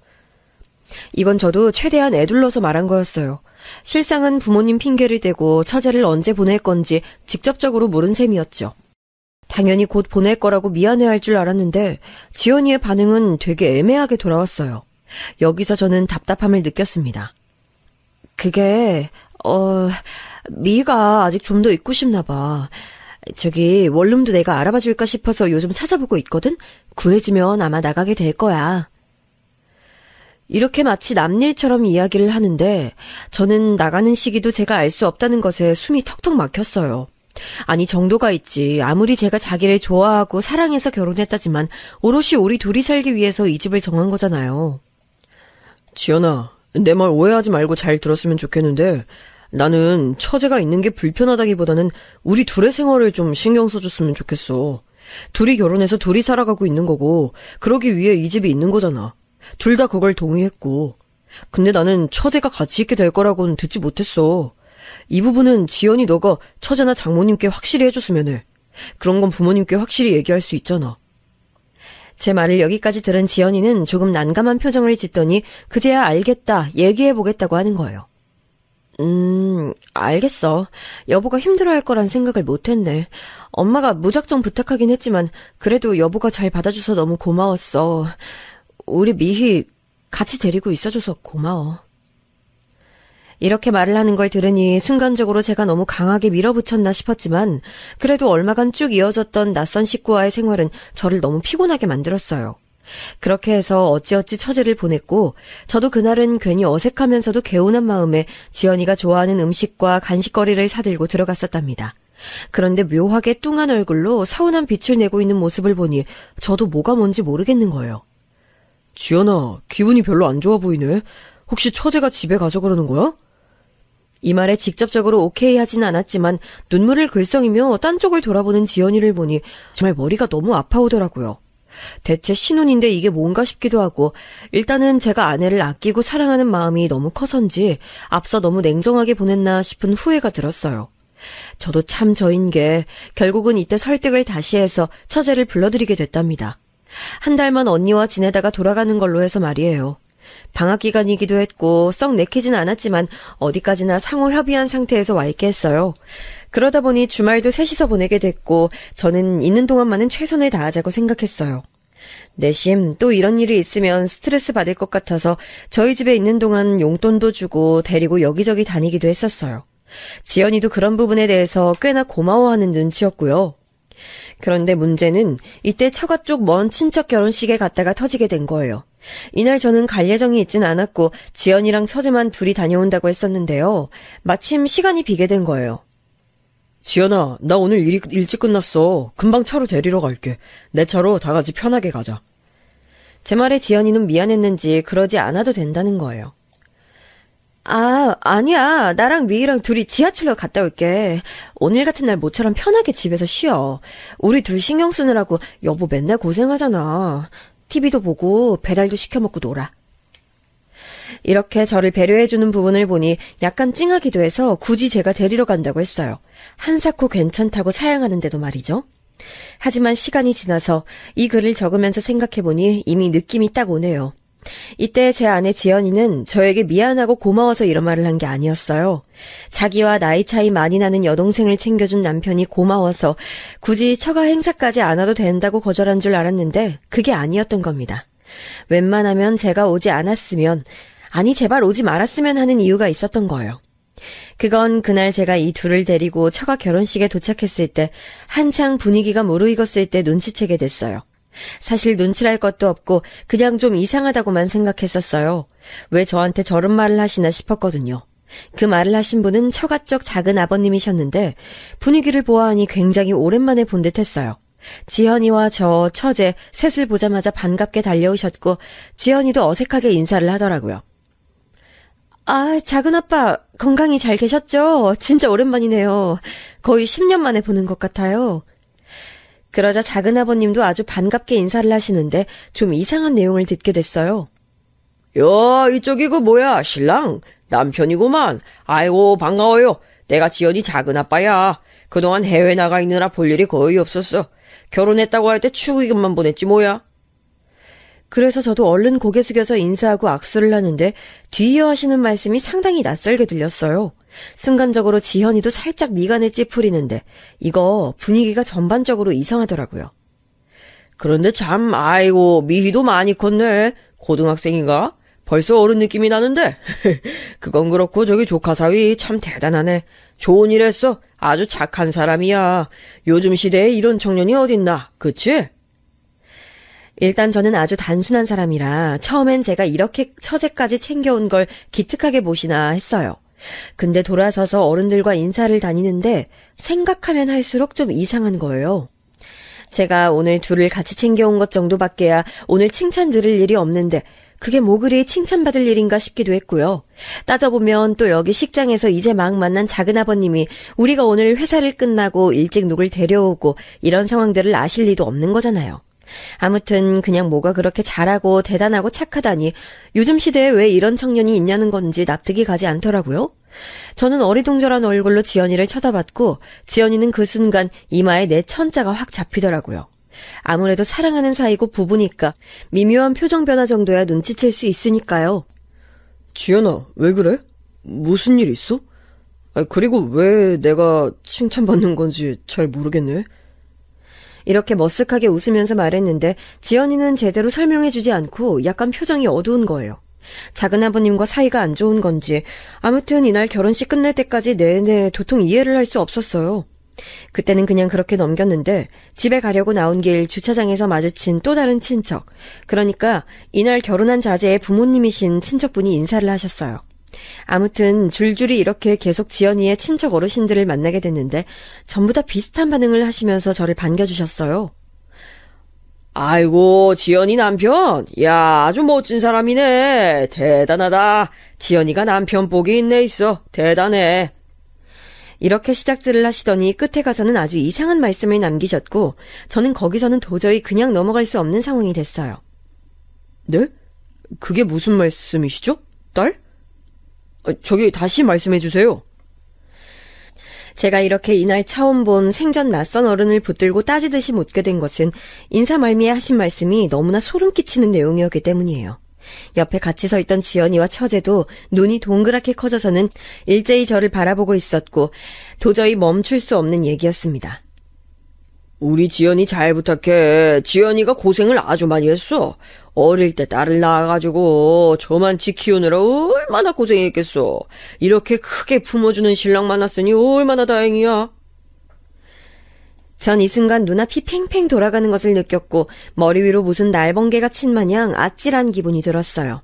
이건 저도 최대한 애둘러서 말한 거였어요. 실상은 부모님 핑계를 대고 처제를 언제 보낼 건지 직접적으로 물은 셈이었죠. 당연히 곧 보낼 거라고 미안해할 줄 알았는데 지연이의 반응은 되게 애매하게 돌아왔어요. 여기서 저는 답답함을 느꼈습니다. 그게 미희가 아직 좀 더 있고 싶나 봐. 저기 원룸도 내가 알아봐 줄까 싶어서 요즘 찾아보고 있거든? 구해지면 아마 나가게 될 거야. 이렇게 마치 남일처럼 이야기를 하는데 저는 나가는 시기도 제가 알 수 없다는 것에 숨이 턱턱 막혔어요. 아니 정도가 있지. 아무리 제가 자기를 좋아하고 사랑해서 결혼했다지만 오롯이 우리 둘이 살기 위해서 이 집을 정한 거잖아요. 지연아, 내 말 오해하지 말고 잘 들었으면 좋겠는데 나는 처제가 있는 게 불편하다기보다는 우리 둘의 생활을 좀 신경 써줬으면 좋겠어. 둘이 결혼해서 둘이 살아가고 있는 거고 그러기 위해 이 집이 있는 거잖아. 둘 다 그걸 동의했고. 근데 나는 처제가 같이 있게 될 거라고는 듣지 못했어. 이 부분은 지연이 너가 처제나 장모님께 확실히 해줬으면 해. 그런 건 부모님께 확실히 얘기할 수 있잖아. 제 말을 여기까지 들은 지연이는 조금 난감한 표정을 짓더니 그제야 알겠다, 얘기해보겠다고 하는 거예요. 알겠어. 여보가 힘들어할 거란 생각을 못했네. 엄마가 무작정 부탁하긴 했지만 그래도 여보가 잘 받아줘서 너무 고마웠어. 우리 미희 같이 데리고 있어줘서 고마워. 이렇게 말을 하는 걸 들으니 순간적으로 제가 너무 강하게 밀어붙였나 싶었지만 그래도 얼마간 쭉 이어졌던 낯선 식구와의 생활은 저를 너무 피곤하게 만들었어요. 그렇게 해서 어찌어찌 처제를 보냈고 저도 그날은 괜히 어색하면서도 개운한 마음에 지연이가 좋아하는 음식과 간식거리를 사들고 들어갔었답니다. 그런데 묘하게 뚱한 얼굴로 서운한 빛을 내고 있는 모습을 보니 저도 뭐가 뭔지 모르겠는 거예요. 지연아, 기분이 별로 안 좋아 보이네. 혹시 처제가 집에 가서 그러는 거야? 이 말에 직접적으로 오케이 하진 않았지만 눈물을 글썽이며 딴 쪽을 돌아보는 지연이를 보니 정말 머리가 너무 아파오더라고요. 대체 신혼인데 이게 뭔가 싶기도 하고 일단은 제가 아내를 아끼고 사랑하는 마음이 너무 커서인지 앞서 너무 냉정하게 보냈나 싶은 후회가 들었어요. 저도 참 저인 게 결국은 이때 설득을 다시 해서 처제를 불러들이게 됐답니다. 한 달만 언니와 지내다가 돌아가는 걸로 해서 말이에요. 방학 기간이기도 했고 썩 내키진 않았지만 어디까지나 상호 협의한 상태에서 와 있게 했어요. 그러다 보니 주말도 셋이서 보내게 됐고 저는 있는 동안만은 최선을 다하자고 생각했어요. 내심 또 이런 일이 있으면 스트레스 받을 것 같아서 저희 집에 있는 동안 용돈도 주고 데리고 여기저기 다니기도 했었어요. 지연이도 그런 부분에 대해서 꽤나 고마워하는 눈치였고요. 그런데 문제는 이때 처가 쪽 먼 친척 결혼식에 갔다가 터지게 된 거예요. 이날 저는 갈 예정이 있진 않았고 지연이랑 처제만 둘이 다녀온다고 했었는데요. 마침 시간이 비게 된 거예요. 지연아, 나 오늘 일이 일찍 끝났어. 금방 차로 데리러 갈게. 내 차로 다 같이 편하게 가자. 제 말에 지연이는 미안했는지 그러지 않아도 된다는 거예요. 아니야. 나랑 미희랑 둘이 지하철로 갔다 올게. 오늘 같은 날 모처럼 편하게 집에서 쉬어. 우리 둘 신경 쓰느라고 여보 맨날 고생하잖아. TV도 보고 배달도 시켜 먹고 놀아. 이렇게 저를 배려해주는 부분을 보니 약간 찡하기도 해서 굳이 제가 데리러 간다고 했어요. 한사코 괜찮다고 사양하는데도 말이죠. 하지만 시간이 지나서 이 글을 적으면서 생각해보니 이미 느낌이 딱 오네요. 이때 제 아내 지연이는 저에게 미안하고 고마워서 이런 말을 한 게 아니었어요. 자기와 나이 차이 많이 나는 여동생을 챙겨준 남편이 고마워서 굳이 처가 행사까지 안 와도 된다고 거절한 줄 알았는데 그게 아니었던 겁니다. 웬만하면 제가 오지 않았으면, 아니 제발 오지 말았으면 하는 이유가 있었던 거예요. 그건 그날 제가 이 둘을 데리고 처가 결혼식에 도착했을 때 한창 분위기가 무르익었을 때 눈치채게 됐어요. 사실 눈치랄 것도 없고 그냥 좀 이상하다고만 생각했었어요. 왜 저한테 저런 말을 하시나 싶었거든요. 그 말을 하신 분은 처가 쪽 작은 아버님이셨는데 분위기를 보아하니 굉장히 오랜만에 본 듯했어요. 지연이와 저, 처제 셋을 보자마자 반갑게 달려오셨고 지연이도 어색하게 인사를 하더라고요. 작은 아빠 건강히 잘 계셨죠? 진짜 오랜만이네요. 거의 10년 만에 보는 것 같아요. 그러자 작은 아버님도 아주 반갑게 인사를 하시는데 좀 이상한 내용을 듣게 됐어요. 야, 이쪽이 그 뭐야, 신랑? 남편이구만. 아이고, 반가워요. 내가 지연이 작은 아빠야. 그동안 해외 나가 있느라 볼 일이 거의 없었어. 결혼했다고 할 때 축의금만 보냈지 뭐야. 그래서 저도 얼른 고개 숙여서 인사하고 악수를 하는데 뒤이어 하시는 말씀이 상당히 낯설게 들렸어요. 순간적으로 지현이도 살짝 미간을 찌푸리는데 이거 분위기가 전반적으로 이상하더라고요. 그런데 참, 아이고, 미희도 많이 컸네. 고등학생인가? 벌써 어른 느낌이 나는데. 그건 그렇고 저기 조카 사위 참 대단하네. 좋은 일 했어. 아주 착한 사람이야. 요즘 시대에 이런 청년이 어딨나, 그치? 일단 저는 아주 단순한 사람이라 처음엔 제가 이렇게 처제까지 챙겨온 걸 기특하게 보시나 했어요. 근데 돌아서서 어른들과 인사를 다니는데 생각하면 할수록 좀 이상한 거예요. 제가 오늘 둘을 같이 챙겨온 것 정도밖에야 오늘 칭찬 들을 일이 없는데 그게 뭐 그리 칭찬받을 일인가 싶기도 했고요. 따져보면 또 여기 식장에서 이제 막 만난 작은아버님이 우리가 오늘 회사를 끝나고 일찍 누굴 데려오고 이런 상황들을 아실 리도 없는 거잖아요. 아무튼 그냥 뭐가 그렇게 잘하고 대단하고 착하다니 요즘 시대에 왜 이런 청년이 있냐는 건지 납득이 가지 않더라고요. 저는 어리둥절한 얼굴로 지연이를 쳐다봤고 지연이는 그 순간 이마에 내 천자가 확 잡히더라고요. 아무래도 사랑하는 사이고 부부니까 미묘한 표정 변화 정도야 눈치챌 수 있으니까요. 지연아, 왜 그래? 무슨 일 있어? 그리고 왜 내가 칭찬받는 건지 잘 모르겠네. 이렇게 머쓱하게 웃으면서 말했는데 지연이는 제대로 설명해주지 않고 약간 표정이 어두운 거예요. 작은아버님과 사이가 안 좋은 건지 아무튼 이날 결혼식 끝날 때까지 내내 도통 이해를 할 수 없었어요. 그때는 그냥 그렇게 넘겼는데 집에 가려고 나온 길 주차장에서 마주친 또 다른 친척, 그러니까 이날 결혼한 자제의 부모님이신 친척분이 인사를 하셨어요. 아무튼 줄줄이 이렇게 계속 지연이의 친척 어르신들을 만나게 됐는데 전부 다 비슷한 반응을 하시면서 저를 반겨주셨어요. 아이고, 지연이 남편? 야, 아주 멋진 사람이네. 대단하다. 지연이가 남편 복이 있네 있어. 대단해. 이렇게 시작질을 하시더니 끝에 가서는 아주 이상한 말씀을 남기셨고 저는 거기서는 도저히 그냥 넘어갈 수 없는 상황이 됐어요. 네? 그게 무슨 말씀이시죠? 딸? 저기 다시 말씀해 주세요. 제가 이렇게 이날 처음 본 생전 낯선 어른을 붙들고 따지듯이 묻게 된 것은 인사말미에 하신 말씀이 너무나 소름 끼치는 내용이었기 때문이에요. 옆에 같이 서 있던 지연이와 처제도 눈이 동그랗게 커져서는 일제히 저를 바라보고 있었고 도저히 멈출 수 없는 얘기였습니다. 우리 지연이 잘 부탁해. 지연이가 고생을 아주 많이 했어. 어릴 때 딸을 낳아가지고 저만치 키우느라 얼마나 고생했겠어. 이렇게 크게 품어주는 신랑 만났으니 얼마나 다행이야. 전 이 순간 눈앞이 팽팽 돌아가는 것을 느꼈고 머리 위로 무슨 날번개가 친 마냥 아찔한 기분이 들었어요.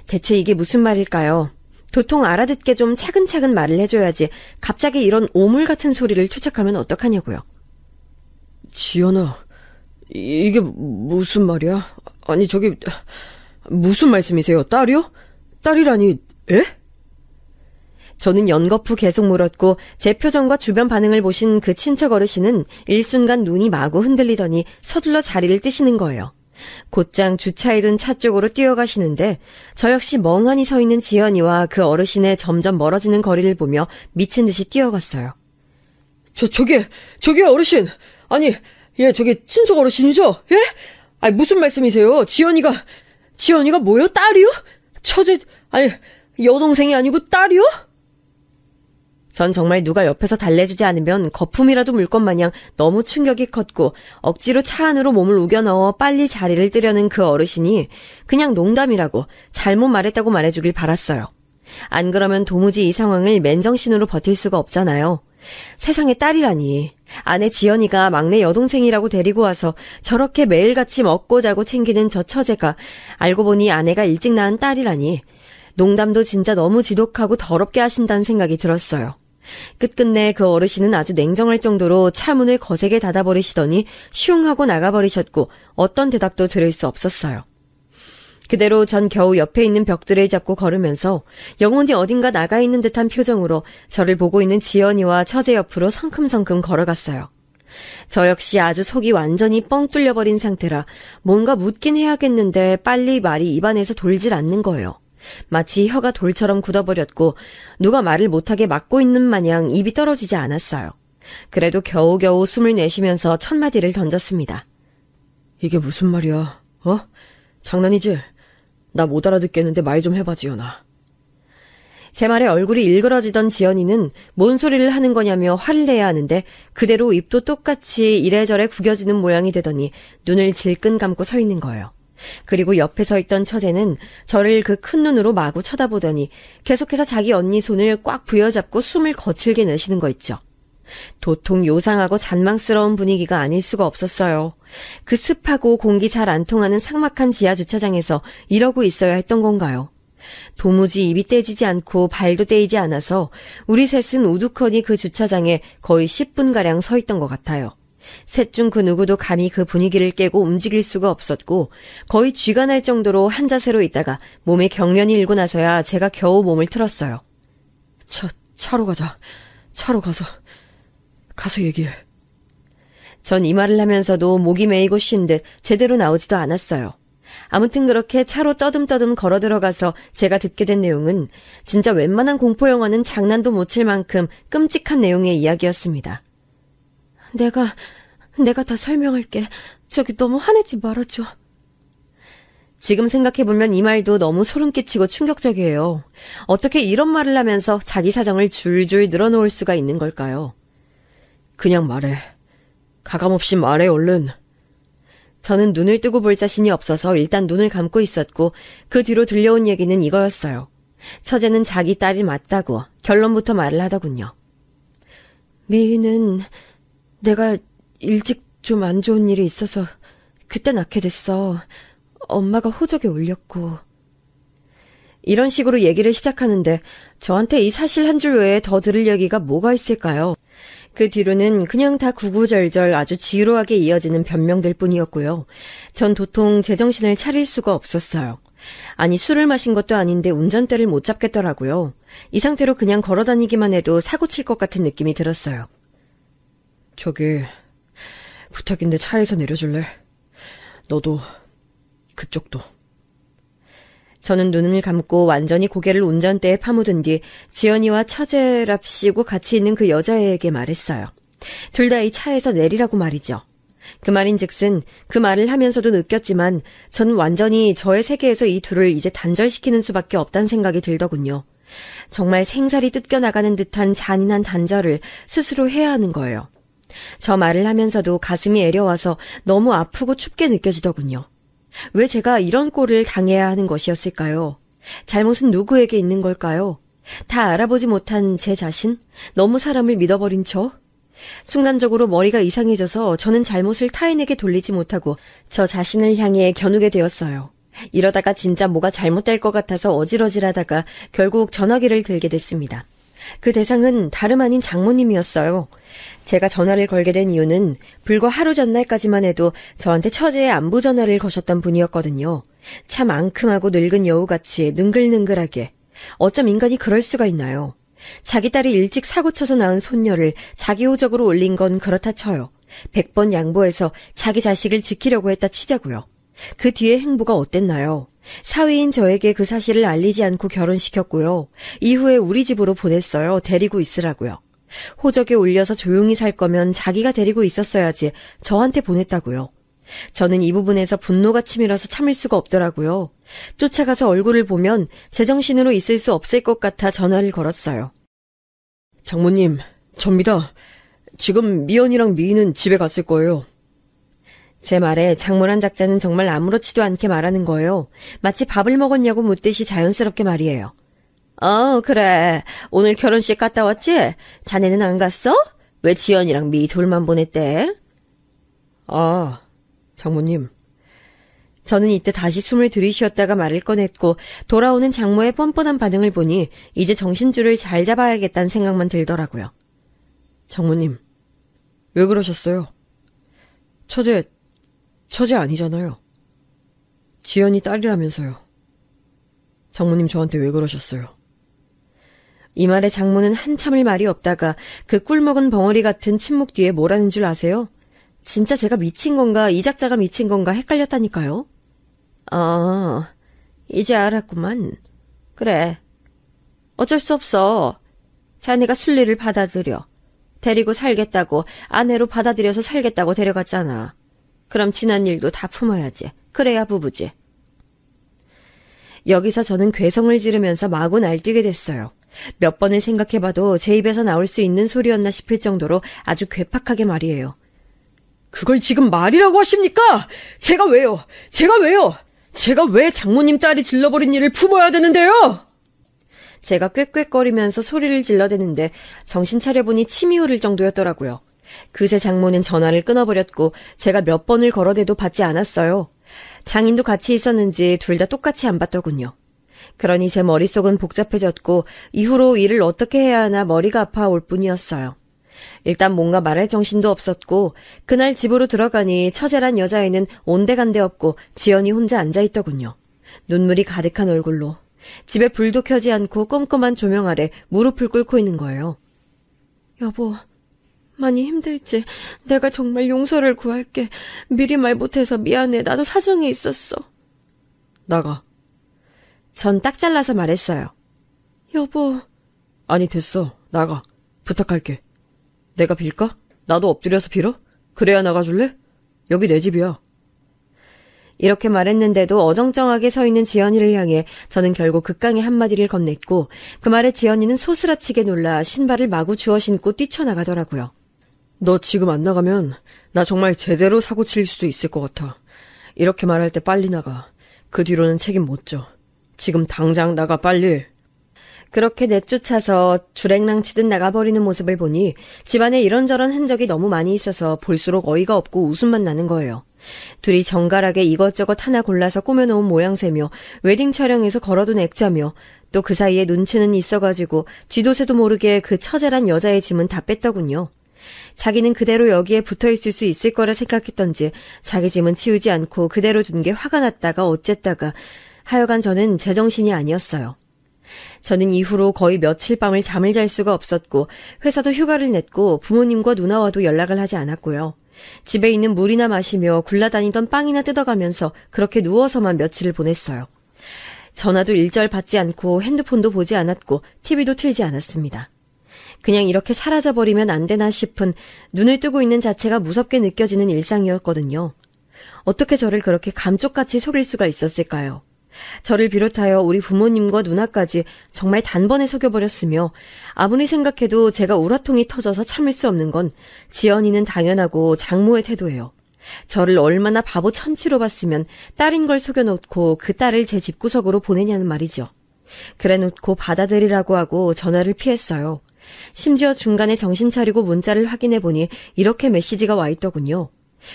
대체 이게 무슨 말일까요? 도통 알아듣게 좀 차근차근 말을 해줘야지 갑자기 이런 오물 같은 소리를 투척하면 어떡하냐고요. 지연아, 이게 무슨 말이야? 아니 저기 무슨 말씀이세요? 딸이요? 딸이라니, 에? 저는 연거푸 계속 물었고 제 표정과 주변 반응을 보신 그 친척 어르신은 일순간 눈이 마구 흔들리더니 서둘러 자리를 뜨시는 거예요. 곧장 주차해 둔 차 쪽으로 뛰어가시는데 저 역시 멍하니 서 있는 지연이와 그 어르신의 점점 멀어지는 거리를 보며 미친 듯이 뛰어갔어요. 저기 어르신! 아니, 예, 저기 친척 어르신이죠? 예? 아니 무슨 말씀이세요? 지연이가 뭐요? 딸이요? 처제, 아니 여동생이 아니고 딸이요? 전 정말 누가 옆에서 달래주지 않으면 거품이라도 물 것 마냥 너무 충격이 컸고 억지로 차 안으로 몸을 우겨 넣어 빨리 자리를 뜨려는 그 어르신이 그냥 농담이라고 잘못 말했다고 말해주길 바랐어요. 안 그러면 도무지 이 상황을 맨정신으로 버틸 수가 없잖아요. 세상에 딸이라니. 아내 지연이가 막내 여동생이라고 데리고 와서 저렇게 매일같이 먹고 자고 챙기는 저 처제가 알고 보니 아내가 일찍 낳은 딸이라니. 농담도 진짜 너무 지독하고 더럽게 하신다는 생각이 들었어요. 끝끝내 그 어르신은 아주 냉정할 정도로 차 문을 거세게 닫아버리시더니 슝 하고 나가버리셨고 어떤 대답도 들을 수 없었어요. 그대로 전 겨우 옆에 있는 벽들을 잡고 걸으면서 영혼이 어딘가 나가 있는 듯한 표정으로 저를 보고 있는 지연이와 처제 옆으로 성큼성큼 걸어갔어요. 저 역시 아주 속이 완전히 뻥 뚫려버린 상태라 뭔가 묻긴 해야겠는데 빨리 말이 입안에서 돌질 않는 거예요. 마치 혀가 돌처럼 굳어버렸고 누가 말을 못하게 막고 있는 마냥 입이 떨어지지 않았어요. 그래도 겨우겨우 숨을 내쉬면서 첫 마디를 던졌습니다. 이게 무슨 말이야? 어? 장난이지? 나 못 알아듣겠는데 말 좀 해봐, 지연아. 제 말에 얼굴이 일그러지던 지연이는 뭔 소리를 하는 거냐며 화를 내야 하는데 그대로 입도 똑같이 이래저래 구겨지는 모양이 되더니 눈을 질끈 감고 서 있는 거예요. 그리고 옆에 서 있던 처제는 저를 그 큰 눈으로 마구 쳐다보더니 계속해서 자기 언니 손을 꽉 부여잡고 숨을 거칠게 내쉬는 거 있죠. 도통 요상하고 잔망스러운 분위기가 아닐 수가 없었어요. 그 습하고 공기 잘 안 통하는 삭막한 지하 주차장에서 이러고 있어야 했던 건가요? 도무지 입이 떼지지 않고 발도 떼이지 않아서 우리 셋은 우두커니 그 주차장에 거의 10분가량 서 있던 것 같아요. 셋 중 그 누구도 감히 그 분위기를 깨고 움직일 수가 없었고 거의 쥐가 날 정도로 한 자세로 있다가 몸에 경련이 일고 나서야 제가 겨우 몸을 틀었어요. 차로 가자. 차로 가서 얘기해. 전 이 말을 하면서도 목이 메이고 쉰 듯 제대로 나오지도 않았어요. 아무튼 그렇게 차로 떠듬떠듬 걸어 들어가서 제가 듣게 된 내용은 진짜 웬만한 공포영화는 장난도 못 칠 만큼 끔찍한 내용의 이야기였습니다. 내가 다 설명할게. 저기 너무 화내지 말아줘. 지금 생각해보면 이 말도 너무 소름 끼치고 충격적이에요. 어떻게 이런 말을 하면서 자기 사정을 줄줄 늘어놓을 수가 있는 걸까요? 그냥 말해. 가감없이 말해, 얼른. 저는 눈을 뜨고 볼 자신이 없어서 일단 눈을 감고 있었고 그 뒤로 들려온 얘기는 이거였어요. 처제는 자기 딸이 맞다고 결론부터 말을 하더군요. 미희는 내가 일찍 좀 안 좋은 일이 있어서 그때 낳게 됐어. 엄마가 호적에 올렸고. 이런 식으로 얘기를 시작하는데 저한테 이 사실 한 줄 외에 더 들을 얘기가 뭐가 있을까요? 그 뒤로는 그냥 다 구구절절 아주 지루하게 이어지는 변명들 뿐이었고요. 전 도통 제정신을 차릴 수가 없었어요. 아니, 술을 마신 것도 아닌데 운전대를 못 잡겠더라고요. 이 상태로 그냥 걸어다니기만 해도 사고 칠 것 같은 느낌이 들었어요. 저기, 부탁인데 차에서 내려줄래? 너도, 그쪽도. 저는 눈을 감고 완전히 고개를 운전대에 파묻은 뒤 지연이와 처제랍시고 같이 있는 그 여자애에게 말했어요. 둘 다 이 차에서 내리라고 말이죠. 그 말인즉슨 그 말을 하면서도 느꼈지만 전 완전히 저의 세계에서 이 둘을 이제 단절시키는 수밖에 없다는 생각이 들더군요. 정말 생살이 뜯겨나가는 듯한 잔인한 단절을 스스로 해야 하는 거예요. 저 말을 하면서도 가슴이 애려와서 너무 아프고 춥게 느껴지더군요. 왜 제가 이런 꼴을 당해야 하는 것이었을까요? 잘못은 누구에게 있는 걸까요? 다 알아보지 못한 제 자신? 너무 사람을 믿어버린 저? 순간적으로 머리가 이상해져서 저는 잘못을 타인에게 돌리지 못하고 저 자신을 향해 겨누게 되었어요. 이러다가 진짜 뭐가 잘못될 것 같아서 어질어질하다가 결국 전화기를 들게 됐습니다. 그 대상은 다름 아닌 장모님이었어요. 제가 전화를 걸게 된 이유는 불과 하루 전날까지만 해도 저한테 처제의 안부 전화를 거셨던 분이었거든요. 참 앙큼하고 늙은 여우같이 능글능글하게. 어쩜 인간이 그럴 수가 있나요? 자기 딸이 일찍 사고쳐서 낳은 손녀를 자기 호적으로 올린 건 그렇다 쳐요. 100번 양보해서 자기 자식을 지키려고 했다 치자고요. 그 뒤의 행보가 어땠나요? 사위인 저에게 그 사실을 알리지 않고 결혼시켰고요. 이후에 우리 집으로 보냈어요. 데리고 있으라고요. 호적에 올려서 조용히 살 거면 자기가 데리고 있었어야지 저한테 보냈다고요. 저는 이 부분에서 분노가 치밀어서 참을 수가 없더라고요. 쫓아가서 얼굴을 보면 제정신으로 있을 수 없을 것 같아 전화를 걸었어요. 장모님, 접니다. 지금 미연이랑 미희는 집에 갔을 거예요. 제 말에 장모란 작자는 정말 아무렇지도 않게 말하는 거예요. 마치 밥을 먹었냐고 묻듯이 자연스럽게 말이에요. 그래. 오늘 결혼식 갔다 왔지? 자네는 안 갔어? 왜 지연이랑 미희 둘만 보냈대? 장모님. 저는 이때 다시 숨을 들이쉬었다가 말을 꺼냈고 돌아오는 장모의 뻔뻔한 반응을 보니 이제 정신줄을 잘 잡아야겠다는 생각만 들더라고요. 장모님, 왜 그러셨어요? 처제 아니잖아요. 지연이 딸이라면서요. 장모님 저한테 왜 그러셨어요? 이 말에 장모는 한참을 말이 없다가 그 꿀먹은 벙어리 같은 침묵 뒤에 뭐라는 줄 아세요? 진짜 제가 미친 건가 이 작자가 미친 건가 헷갈렸다니까요. 이제 알았구만. 그래. 어쩔 수 없어. 자네가 순리를 받아들여. 데리고 살겠다고 아내로 받아들여서 살겠다고 데려갔잖아. 그럼 지난 일도 다 품어야지. 그래야 부부지. 여기서 저는 괴성을 지르면서 마구 날뛰게 됐어요. 몇 번을 생각해봐도 제 입에서 나올 수 있는 소리였나 싶을 정도로 아주 괴팍하게 말이에요. 그걸 지금 말이라고 하십니까? 제가 왜요? 제가 왜 장모님 딸이 질러버린 일을 품어야 되는데요? 제가 꾀꾀거리면서 소리를 질러대는데 정신 차려보니 침이 흐를 정도였더라고요. 그새 장모는 전화를 끊어버렸고 제가 몇 번을 걸어대도 받지 않았어요. 장인도 같이 있었는지 둘 다 똑같이 안 받더군요. 그러니 제 머릿속은 복잡해졌고 이후로 일을 어떻게 해야 하나 머리가 아파올 뿐이었어요. 일단 뭔가 말할 정신도 없었고 그날 집으로 들어가니 처제란 여자애는 온데간데 없고 지연이 혼자 앉아있더군요. 눈물이 가득한 얼굴로 집에 불도 켜지 않고 꼼꼼한 조명 아래 무릎을 꿇고 있는 거예요. 여보, 많이 힘들지? 내가 정말 용서를 구할게. 미리 말 못해서 미안해. 나도 사정이 있었어. 나가. 전 딱 잘라서 말했어요. 여보. 아니 됐어. 나가. 부탁할게. 내가 빌까? 나도 엎드려서 빌어? 그래야 나가줄래? 여기 내 집이야. 이렇게 말했는데도 어정쩡하게 서 있는 지연이를 향해 저는 결국 극강의 한마디를 건넸고 그 말에 지연이는 소스라치게 놀라 신발을 마구 주워 신고 뛰쳐나가더라고요. 너 지금 안 나가면 나 정말 제대로 사고 칠 수 있을 것 같아. 이렇게 말할 때 빨리 나가. 그 뒤로는 책임 못 져. 지금 당장 나가 빨리. 그렇게 내쫓아서 주랭랑 치듯 나가버리는 모습을 보니 집안에 이런저런 흔적이 너무 많이 있어서 볼수록 어이가 없고 웃음만 나는 거예요. 둘이 정갈하게 이것저것 하나 골라서 꾸며놓은 모양새며 웨딩 촬영에서 걸어둔 액자며 또 그 사이에 눈치는 있어가지고 쥐도새도 모르게 그 처제란 여자의 짐은 다 뺐더군요. 자기는 그대로 여기에 붙어있을 수 있을 거라 생각했던지 자기 짐은 치우지 않고 그대로 둔 게 화가 났다가 어쨌다가 하여간 저는 제정신이 아니었어요. 저는 이후로 거의 며칠 밤을 잠을 잘 수가 없었고 회사도 휴가를 냈고 부모님과 누나와도 연락을 하지 않았고요. 집에 있는 물이나 마시며 굴러다니던 빵이나 뜯어가면서 그렇게 누워서만 며칠을 보냈어요. 전화도 일절 받지 않고 핸드폰도 보지 않았고 TV도 틀지 않았습니다. 그냥 이렇게 사라져버리면 안 되나 싶은 눈을 뜨고 있는 자체가 무섭게 느껴지는 일상이었거든요. 어떻게 저를 그렇게 감쪽같이 속일 수가 있었을까요? 저를 비롯하여 우리 부모님과 누나까지 정말 단번에 속여버렸으며 아무리 생각해도 제가 우라통이 터져서 참을 수 없는 건 지연이는 당연하고 장모의 태도예요. 저를 얼마나 바보 천치로 봤으면 딸인 걸 속여놓고 그 딸을 제 집구석으로 보내냐는 말이죠. 그래놓고 받아들이라고 하고 전화를 피했어요. 심지어 중간에 정신 차리고 문자를 확인해보니 이렇게 메시지가 와있더군요.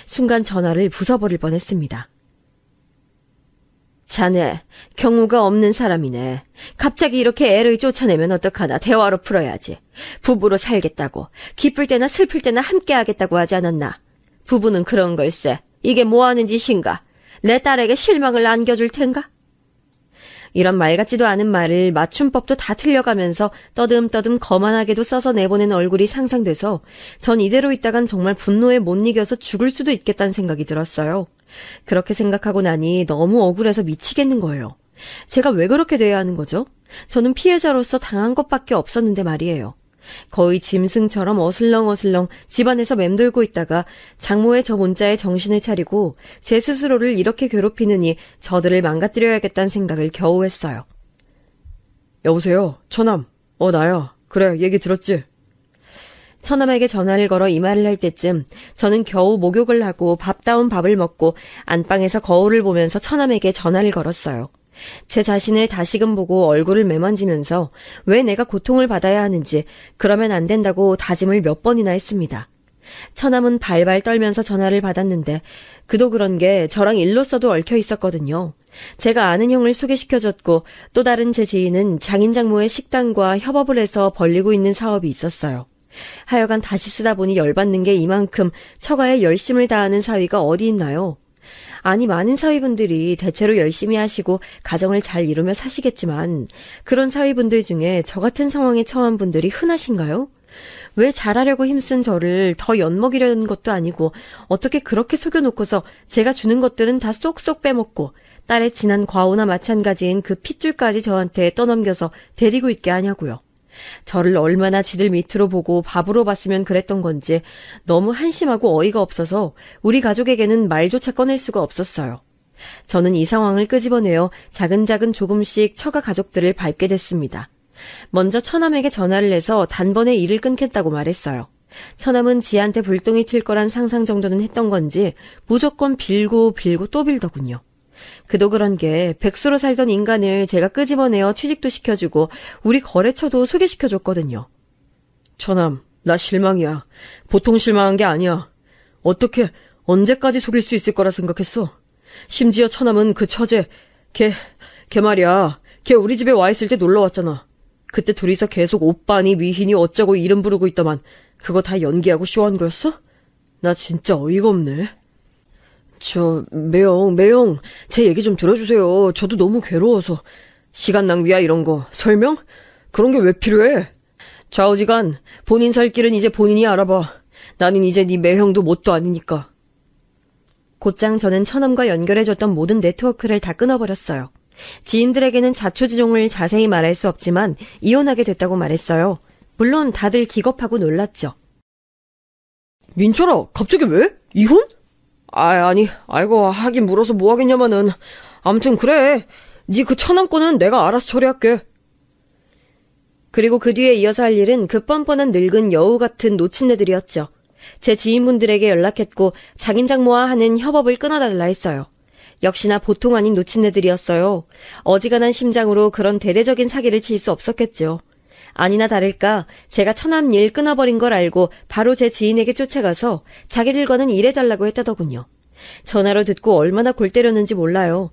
순간 전화를 부숴버릴 뻔했습니다. 자네, 경우가 없는 사람이네. 갑자기 이렇게 애를 쫓아내면 어떡하나 대화로 풀어야지. 부부로 살겠다고, 기쁠 때나 슬플 때나 함께 하겠다고 하지 않았나. 부부는 그런 걸세. 이게 뭐하는 짓인가? 내 딸에게 실망을 안겨줄 텐가? 이런 말 같지도 않은 말을 맞춤법도 다 틀려가면서 떠듬떠듬 거만하게도 써서 내보낸 얼굴이 상상돼서 전 이대로 있다간 정말 분노에 못 이겨서 죽을 수도 있겠다는 생각이 들었어요. 그렇게 생각하고 나니 너무 억울해서 미치겠는 거예요. 제가 왜 그렇게 돼야 하는 거죠? 저는 피해자로서 당한 것밖에 없었는데 말이에요. 거의 짐승처럼 어슬렁어슬렁 집안에서 맴돌고 있다가 장모의 저 문자에 정신을 차리고 제 스스로를 이렇게 괴롭히느니 저들을 망가뜨려야겠다는 생각을 겨우 했어요. 여보세요, 처남. 나야. 그래, 얘기 들었지? 처남에게 전화를 걸어 이 말을 할 때쯤 저는 겨우 목욕을 하고 밥다운 밥을 먹고 안방에서 거울을 보면서 처남에게 전화를 걸었어요. 제 자신을 다시금 보고 얼굴을 매만지면서 왜 내가 고통을 받아야 하는지, 그러면 안 된다고 다짐을 몇 번이나 했습니다. 처남은 발발 떨면서 전화를 받았는데 그도 그런 게 저랑 일로서도 얽혀 있었거든요. 제가 아는 형을 소개시켜줬고 또 다른 제 지인은 장인장모의 식당과 협업을 해서 벌리고 있는 사업이 있었어요. 하여간 다시 쓰다 보니 열받는 게 이만큼 처가에 열심을 다하는 사위가 어디 있나요? 아니, 많은 사위분들이 대체로 열심히 하시고 가정을 잘 이루며 사시겠지만 그런 사위분들 중에 저 같은 상황에 처한 분들이 흔하신가요? 왜 잘하려고 힘쓴 저를 더 엿먹이려는 것도 아니고 어떻게 그렇게 속여놓고서 제가 주는 것들은 다 쏙쏙 빼먹고 딸의 지난 과오나 마찬가지인 그 핏줄까지 저한테 떠넘겨서 데리고 있게 하냐고요. 저를 얼마나 지들 밑으로 보고 밥으로 봤으면 그랬던 건지 너무 한심하고 어이가 없어서 우리 가족에게는 말조차 꺼낼 수가 없었어요. 저는 이 상황을 끄집어내어 자근자근 조금씩 처가 가족들을 밟게 됐습니다. 먼저 처남에게 전화를 해서 단번에 일을 끊겠다고 말했어요. 처남은 지한테 불똥이 튈 거란 상상 정도는 했던 건지 무조건 빌고 또 빌더군요. 그도 그런 게 백수로 살던 인간을 제가 끄집어내어 취직도 시켜주고 우리 거래처도 소개시켜줬거든요. 처남, 나 실망이야. 보통 실망한 게 아니야. 어떻게 언제까지 속일 수 있을 거라 생각했어? 심지어 처남은 그 처제, 걔 말이야. 걔 우리 집에 와 있을 때 놀러 왔잖아. 그때 둘이서 계속 오빠니 미희니 어쩌고 이름 부르고 있더만 그거 다 연기하고 쇼한 거였어? 나 진짜 어이가 없네. 매형, 제 얘기 좀 들어주세요. 저도 너무 괴로워서. 시간 낭비야, 이런 거. 설명? 그런 게 왜 필요해? 좌우지간, 본인 살 길은 이제 본인이 알아봐. 나는 이제 네 매형도 뭣도 아니니까. 곧장 저는 처남과 연결해줬던 모든 네트워크를 다 끊어버렸어요. 지인들에게는 자초지종을 자세히 말할 수 없지만 이혼하게 됐다고 말했어요. 물론 다들 기겁하고 놀랐죠. 민철아, 갑자기 왜? 이혼? 아이고, 하긴 물어서 뭐 하겠냐마는. 아무튼 그래. 네 그 처남권은 내가 알아서 처리할게. 그리고 그 뒤에 이어서 할 일은 그 뻔뻔한 늙은 여우 같은 노친네들이었죠. 제 지인분들에게 연락했고 장인장모와 하는 협업을 끊어달라 했어요. 역시나 보통 아닌 노친네들이었어요. 어지간한 심장으로 그런 대대적인 사기를 칠 수 없었겠죠. 아니나 다를까 제가 처남 일 끊어버린 걸 알고 바로 제 지인에게 쫓아가서 자기들과는 일해달라고 했다더군요. 전화로 듣고 얼마나 골 때렸는지 몰라요.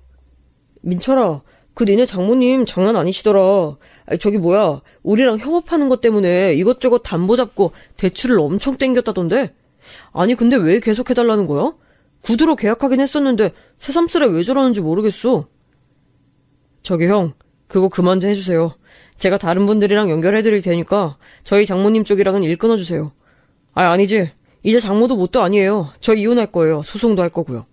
민철아, 그 니네 장모님 장난 아니시더라. 저기 뭐야, 우리랑 협업하는 것 때문에 이것저것 담보 잡고 대출을 엄청 땡겼다던데? 아니 근데 왜 계속 해달라는 거야? 구두로 계약하긴 했었는데 새삼스레 왜 저러는지 모르겠어. 저기 형, 그거 그만 좀 해주세요. 제가 다른 분들이랑 연결해드릴 테니까 저희 장모님 쪽이랑은 일 끊어주세요. 아니지. 이제 장모도 뭣도 아니에요. 저 이혼할 거예요. 소송도 할 거고요.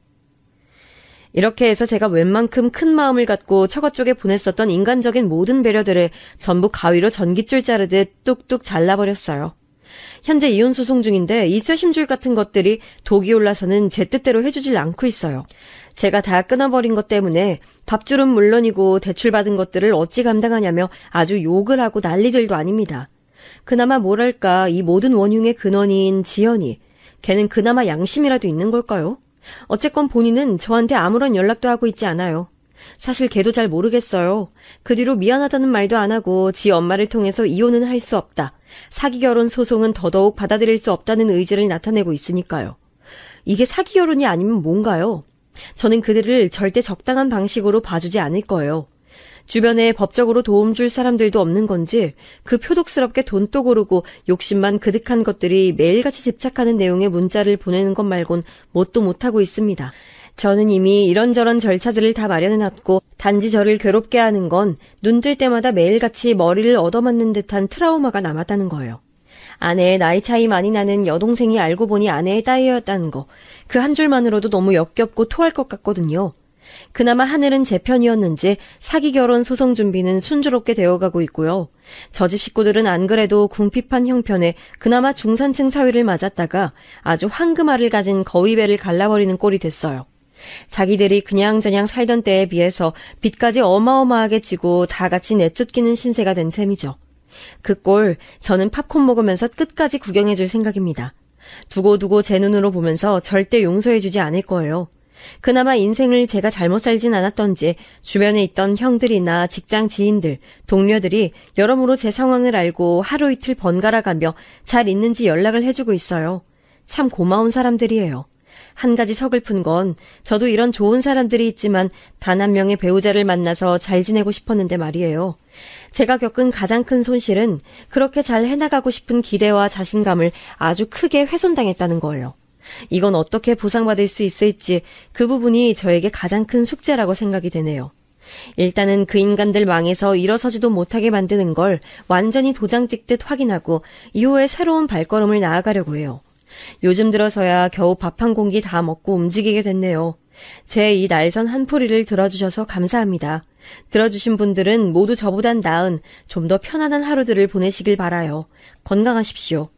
이렇게 해서 제가 웬만큼 큰 마음을 갖고 처가 쪽에 보냈었던 인간적인 모든 배려들을 전부 가위로 전깃줄 자르듯 뚝뚝 잘라버렸어요. 현재 이혼 소송 중인데 이 쇠심줄 같은 것들이 독이 올라서는 제 뜻대로 해주질 않고 있어요. 제가 다 끊어버린 것 때문에 밥줄은 물론이고 대출받은 것들을 어찌 감당하냐며 아주 욕을 하고 난리들도 아닙니다. 그나마 뭐랄까, 이 모든 원흉의 근원인 지연이, 걔는 그나마 양심이라도 있는 걸까요? 어쨌건 본인은 저한테 아무런 연락도 하고 있지 않아요. 사실 걔도 잘 모르겠어요. 그 뒤로 미안하다는 말도 안 하고 지 엄마를 통해서 이혼은 할 수 없다. 사기 결혼 소송은 더더욱 받아들일 수 없다는 의지를 나타내고 있으니까요. 이게 사기 결혼이 아니면 뭔가요? 저는 그들을 절대 적당한 방식으로 봐주지 않을 거예요. 주변에 법적으로 도움 줄 사람들도 없는 건지 그 표독스럽게 돈도 고르고 욕심만 그득한 것들이 매일같이 집착하는 내용의 문자를 보내는 것 말곤 뭣도 못하고 있습니다. 저는 이미 이런저런 절차들을 다 마련해놨고 단지 저를 괴롭게 하는 건 눈 뜰 때마다 매일같이 머리를 얻어맞는 듯한 트라우마가 남았다는 거예요. 아내의 나이 차이 많이 나는 여동생이 알고 보니 아내의 딸이었다는 거, 그 한 줄만으로도 너무 역겹고 토할 것 같거든요. 그나마 하늘은 제 편이었는지 사기 결혼 소송 준비는 순조롭게 되어가고 있고요. 저 집 식구들은 안 그래도 궁핍한 형편에 그나마 중산층 사위를 맞았다가 아주 황금알을 가진 거위배를 갈라버리는 꼴이 됐어요. 자기들이 그냥저냥 살던 때에 비해서 빚까지 어마어마하게 지고 다 같이 내쫓기는 신세가 된 셈이죠. 그 꼴 저는 팝콘 먹으면서 끝까지 구경해줄 생각입니다. 두고두고 제 눈으로 보면서 절대 용서해주지 않을 거예요. 그나마 인생을 제가 잘못 살진 않았던지 주변에 있던 형들이나 직장 지인들, 동료들이 여러모로 제 상황을 알고 하루 이틀 번갈아가며 잘 있는지 연락을 해주고 있어요. 참 고마운 사람들이에요. 한 가지 서글픈 건 저도 이런 좋은 사람들이 있지만 단 한 명의 배우자를 만나서 잘 지내고 싶었는데 말이에요. 제가 겪은 가장 큰 손실은 그렇게 잘 해나가고 싶은 기대와 자신감을 아주 크게 훼손당했다는 거예요. 이건 어떻게 보상받을 수 있을지 그 부분이 저에게 가장 큰 숙제라고 생각이 되네요. 일단은 그 인간들 망해서 일어서지도 못하게 만드는 걸 완전히 도장 찍듯 확인하고 이후에 새로운 발걸음을 나아가려고 해요. 요즘 들어서야 겨우 밥 한 공기 다 먹고 움직이게 됐네요. 제 이 날선 한풀이를 들어주셔서 감사합니다. 들어주신 분들은 모두 저보단 나은 좀 더 편안한 하루들을 보내시길 바라요. 건강하십시오.